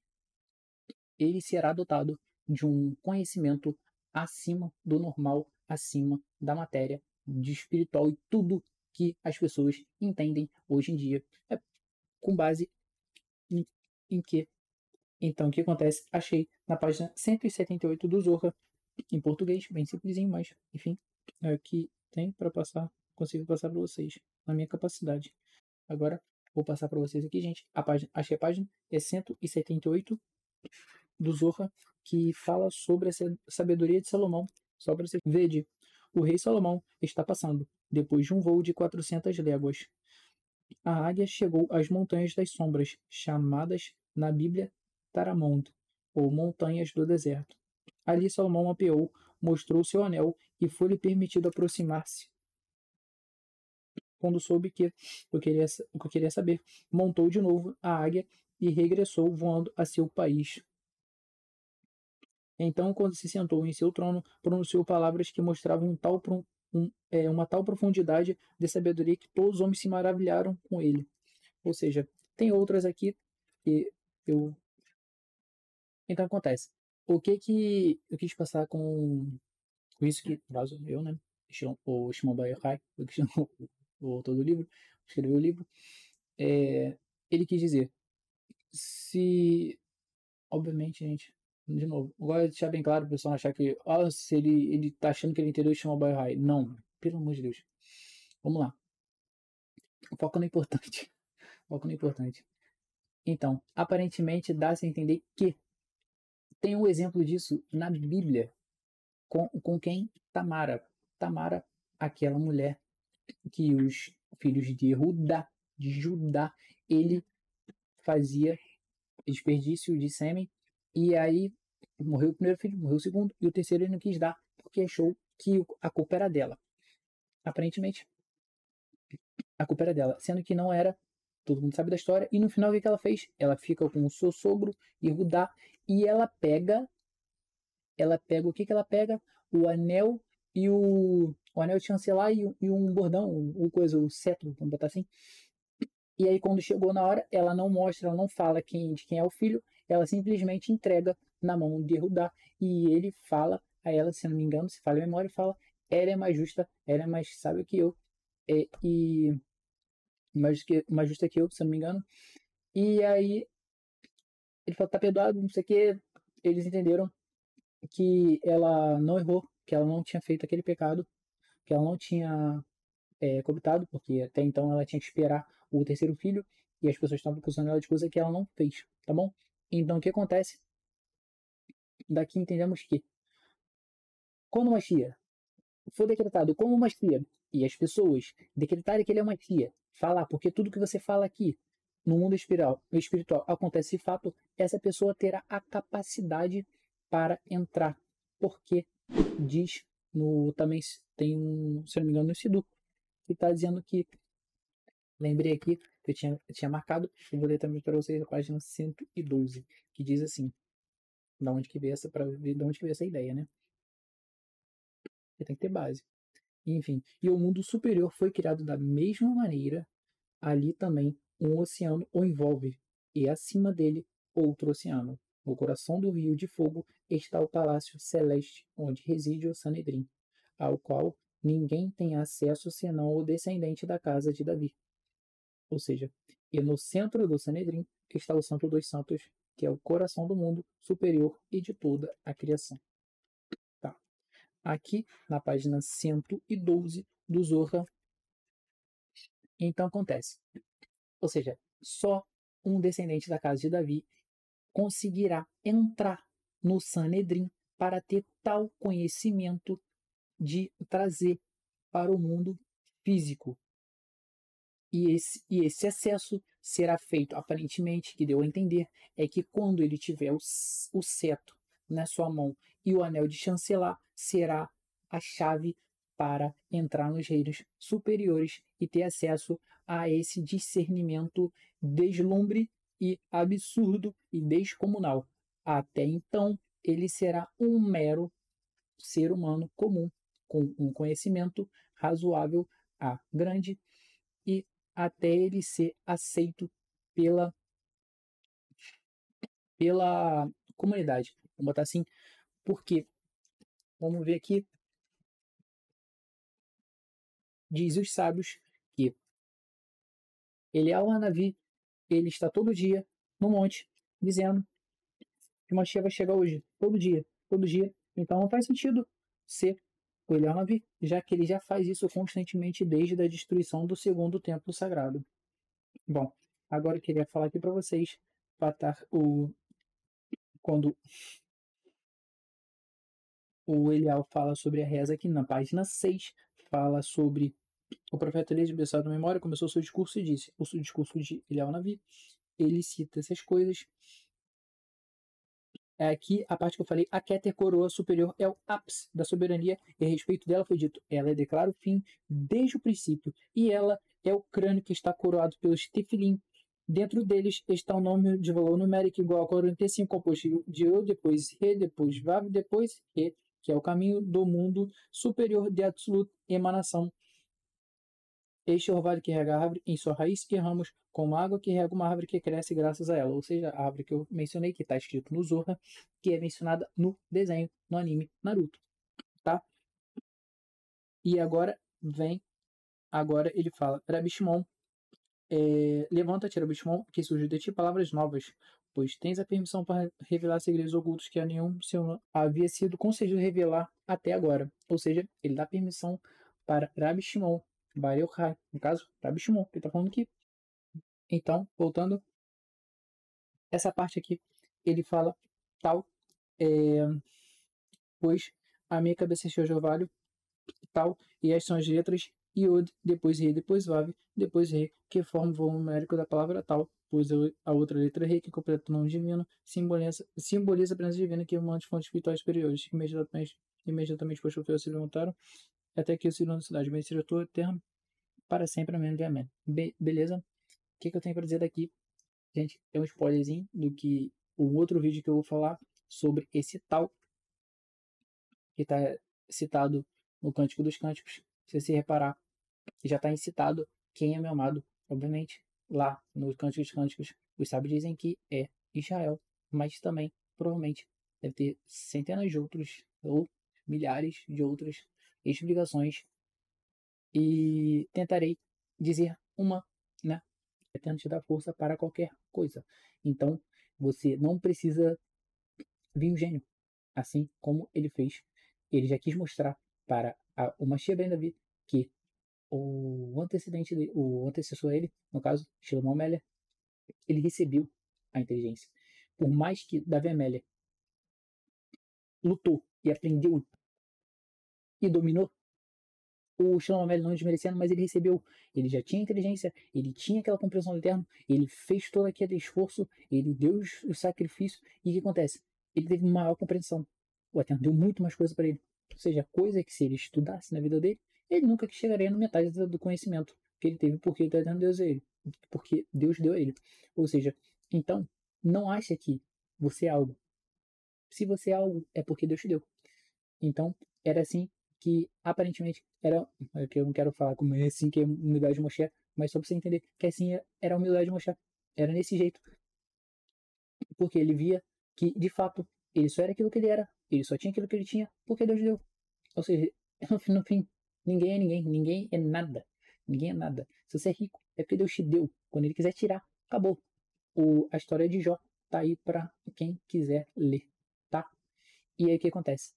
ele será dotado de um conhecimento acima do normal, acima da matéria, de espiritual e tudo que as pessoas entendem hoje em dia. É com base em que? Então, o que acontece? Achei na página 178 do Zohar, em português, bem simplesinho, mas, enfim, é o que tem para passar, consigo passar para vocês, na minha capacidade. Agora, vou passar para vocês aqui, gente. Achei a página, é 178 do Zohar, que fala sobre a sabedoria de Salomão. Só para você ver, o rei Salomão está passando, depois de um voo de 400 léguas. A águia chegou às montanhas das sombras, chamadas na Bíblia Taramont, ou montanhas do deserto. Ali Salomão mapeou, mostrou seu anel e foi-lhe permitido aproximar-se. Quando soube o que eu queria saber, montou de novo a águia e regressou voando a seu país. Então, quando se sentou em seu trono, pronunciou palavras que mostravam uma tal profundidade de sabedoria que todos os homens se maravilharam com ele. Ou seja, tem outras aqui que eu. Então acontece. O que eu quis passar com isso que, no caso, eu, né? O Shimon Bar Yochai, o autor do livro, escreveu o livro, ele quis dizer, se, obviamente, gente, de novo, agora deixar bem claro para o pessoal achar que, se ele tá achando que ele entendeu o Shimon Bar Yochai. Não, pelo amor de Deus. Vamos lá. Foco no importante. Foco no importante. Então, aparentemente dá-se a entender que tem um exemplo disso na Bíblia. Com quem? Tamara. Tamara, aquela mulher que os filhos de Judá, ele fazia desperdício de sêmen, e aí morreu o primeiro filho, morreu o segundo, e o terceiro ele não quis dar, porque achou que a culpa era dela. Aparentemente, a culpa era dela, sendo que não era. Todo mundo sabe da história. E no final, o que ela fez? Ela fica com o seu sogro, Yehudá, e ela pega o que ela pega? O anel e o anel de chancelar e um bordão, o cetro, vamos botar assim. E aí, quando chegou na hora, ela não mostra, ela não fala de quem é o filho, ela simplesmente entrega na mão de Yehudá. E ele fala a ela, se não me engano, se falha a memória, fala: ela é mais justa, ela é mais sábia que eu, e mais justa que eu, se não me engano. E aí, ele fala: tá perdoado, não sei o que. Eles entenderam que ela não errou, que ela não tinha feito aquele pecado, que ela não tinha coabitado, porque até então ela tinha que esperar o terceiro filho, e as pessoas estavam acusando ela de coisa que ela não fez, tá bom? Então o que acontece? Daqui entendemos que quando o Mashiach for decretado como Mashiach, e as pessoas decretarem que ele é Mashiach, falar, porque tudo que você fala aqui no mundo espiritual acontece de fato, essa pessoa terá a capacidade para entrar, porque diz também tem se eu não me engano, no Sidu, que está dizendo que, lembrei aqui, que eu tinha marcado, eu vou ler também para vocês a página 112, que diz assim, da onde que veio para ver de onde que veio essa ideia, né? Porque tem que ter base. Enfim, e o mundo superior foi criado da mesma maneira, ali também um oceano o envolve, e acima dele outro oceano. No coração do rio de fogo está o palácio celeste, onde reside o Sanedrim, ao qual ninguém tem acesso senão o descendente da casa de Davi. Ou seja, e no centro do Sanedrim está o Santo dos Santos, que é o coração do mundo superior e de toda a criação. Tá. Aqui na página 112 do Zohar, então acontece. Ou seja, só um descendente da casa de Davi conseguirá entrar no Sanedrim para ter tal conhecimento de trazer para o mundo físico. E esse acesso será feito, aparentemente, que deu a entender, é que quando ele tiver o cetro na sua mão e o anel de chancelar, será a chave para entrar nos reinos superiores e ter acesso a esse discernimento deslumbre e absurdo e descomunal. Até então, ele será um mero ser humano comum, com um conhecimento razoável a grande, e até ele ser aceito pela, pela comunidade. Vamos botar assim, porque, vamos ver aqui, diz os sábios que Eliyahu Hanavi, ele está todo dia no monte, dizendo que Mashiach vai chegar hoje, todo dia, todo dia. Então não faz sentido ser o Eliyahu Hanavi, já que ele já faz isso constantemente desde a destruição do segundo templo sagrado. Bom, agora eu queria falar aqui para vocês, quando o Elial fala sobre a reza aqui na página 6, fala sobre o profeta Elias de Bessado Memória, começou seu discurso e disse, o discurso de Elial Navi, ele cita essas coisas. Aqui a parte que eu falei, a Keter coroa superior é o ápice da soberania e a respeito dela foi dito, ela declara o fim desde o princípio e ela é o crânio que está coroado pelos tefilim. Dentro deles está o nome de valor numérico igual a 45, composto de Eu, depois Re, depois Vav, depois Re, que é o caminho do mundo superior de absoluta emanação. Este orvalho que rega a árvore em sua raiz e ramos, como água que rega uma árvore que cresce graças a ela. Ou seja, a árvore que eu mencionei, que está escrito no Zohar, que é mencionada no desenho, no anime Naruto. Tá? E agora ele fala, Rabi Shimon, levanta-te, Rabi Shimon, que surgiu de ti palavras novas, pois tens a permissão para revelar segredos ocultos que a nenhum seu havia sido concedido revelar até agora. Ou seja, ele dá permissão para Rabi Shimon Bar Yochai, no caso, Rabi Shimon, que está falando aqui. Então, voltando, essa parte aqui, ele fala tal, pois a minha cabeça encheu de orvalho, tal, e essas são as letras Iod, depois Re, depois Vav, depois Re, que forma o volume numérico da palavra tal, pois a outra letra Re, que completa o nome divino, simboliza a presença divina que manda fontes espirituais superiores. Imediatamente depois que se levantaram, até que o Senhor da cidade bem seja tua eterno, para sempre, amém e amém. Beleza? O que eu tenho para dizer daqui? Gente, é um spoilerzinho do que o outro vídeo que eu vou falar sobre esse tal que está citado no Cântico dos Cânticos. Se você reparar, já está citado quem é meu amado, obviamente. Lá no Cântico dos Cânticos, os sábios dizem que é Israel, mas também, provavelmente, deve ter centenas de outros ou milhares de outras explicações. E tentarei dizer uma, né? Tentando te dar força para qualquer coisa. Então, você não precisa vir um gênio, assim como ele fez. Ele já quis mostrar para o Mashiach ben Davi que o antecessor dele, no caso, Shlomo Amélia, ele recebeu a inteligência. Por mais que Davi Amélia lutou e aprendeu e dominou, o Shlomo Amélia não desmerecendo, mas ele recebeu. Ele já tinha inteligência, ele tinha aquela compreensão do eterno, ele fez todo aquele esforço, ele deu os sacrifícios, e o que acontece? Ele teve maior compreensão. O eterno deu muito mais coisa para ele. Ou seja, coisa que se ele estudasse na vida dele, ele nunca chegaria na metade do conhecimento que ele teve, porque o eterno Deus deu ele. Porque Deus deu a ele. Ou seja, então, não acha que você é algo. Se você é algo, é porque Deus te deu. Então, era assim que aparentemente era, que eu não quero falar como é assim que é humildade de Moshe, mas só para você entender que assim era a humildade de Moshe, era nesse jeito, porque ele via que de fato ele só era aquilo que ele era, ele só tinha aquilo que ele tinha, porque Deus deu. Ou seja, no fim, ninguém é ninguém, ninguém é nada, ninguém é nada. Se você é rico, é porque Deus te deu. Quando ele quiser tirar, acabou. A história de Jó tá aí para quem quiser ler, tá? E aí o que acontece?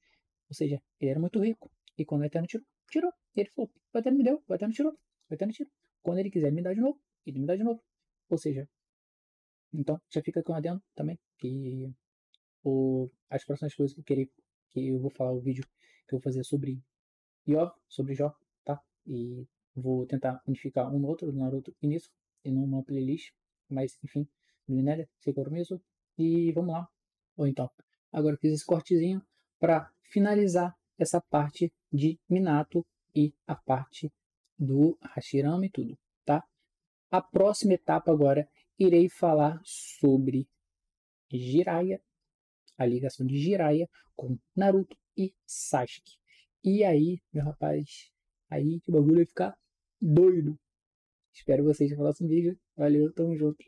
Ou seja, ele era muito rico. E quando o Eterno tirou. Ele falou, o Eterno me deu, o Eterno tirou, o Eterno tirou. Quando ele quiser me dar de novo, ele me dá de novo. Ou seja, então já fica com adendo também que as próximas coisas que eu vou falar, o vídeo que eu vou fazer sobre Iov, sobre Jó, tá? E vou tentar unificar um no outro, do Naruto e nisso, e numa playlist, mas enfim, Minéria, sem compromisso. E vamos lá. Ou então, agora eu fiz esse cortezinho para finalizar essa parte de Minato e a parte do Hashirama e tudo, tá? A próxima etapa agora irei falar sobre Jiraiya, a ligação de Jiraiya com Naruto e Sasuke. E aí, meu rapaz, aí que o bagulho vai ficar doido. Espero vocês no próximo vídeo. Valeu, tamo junto.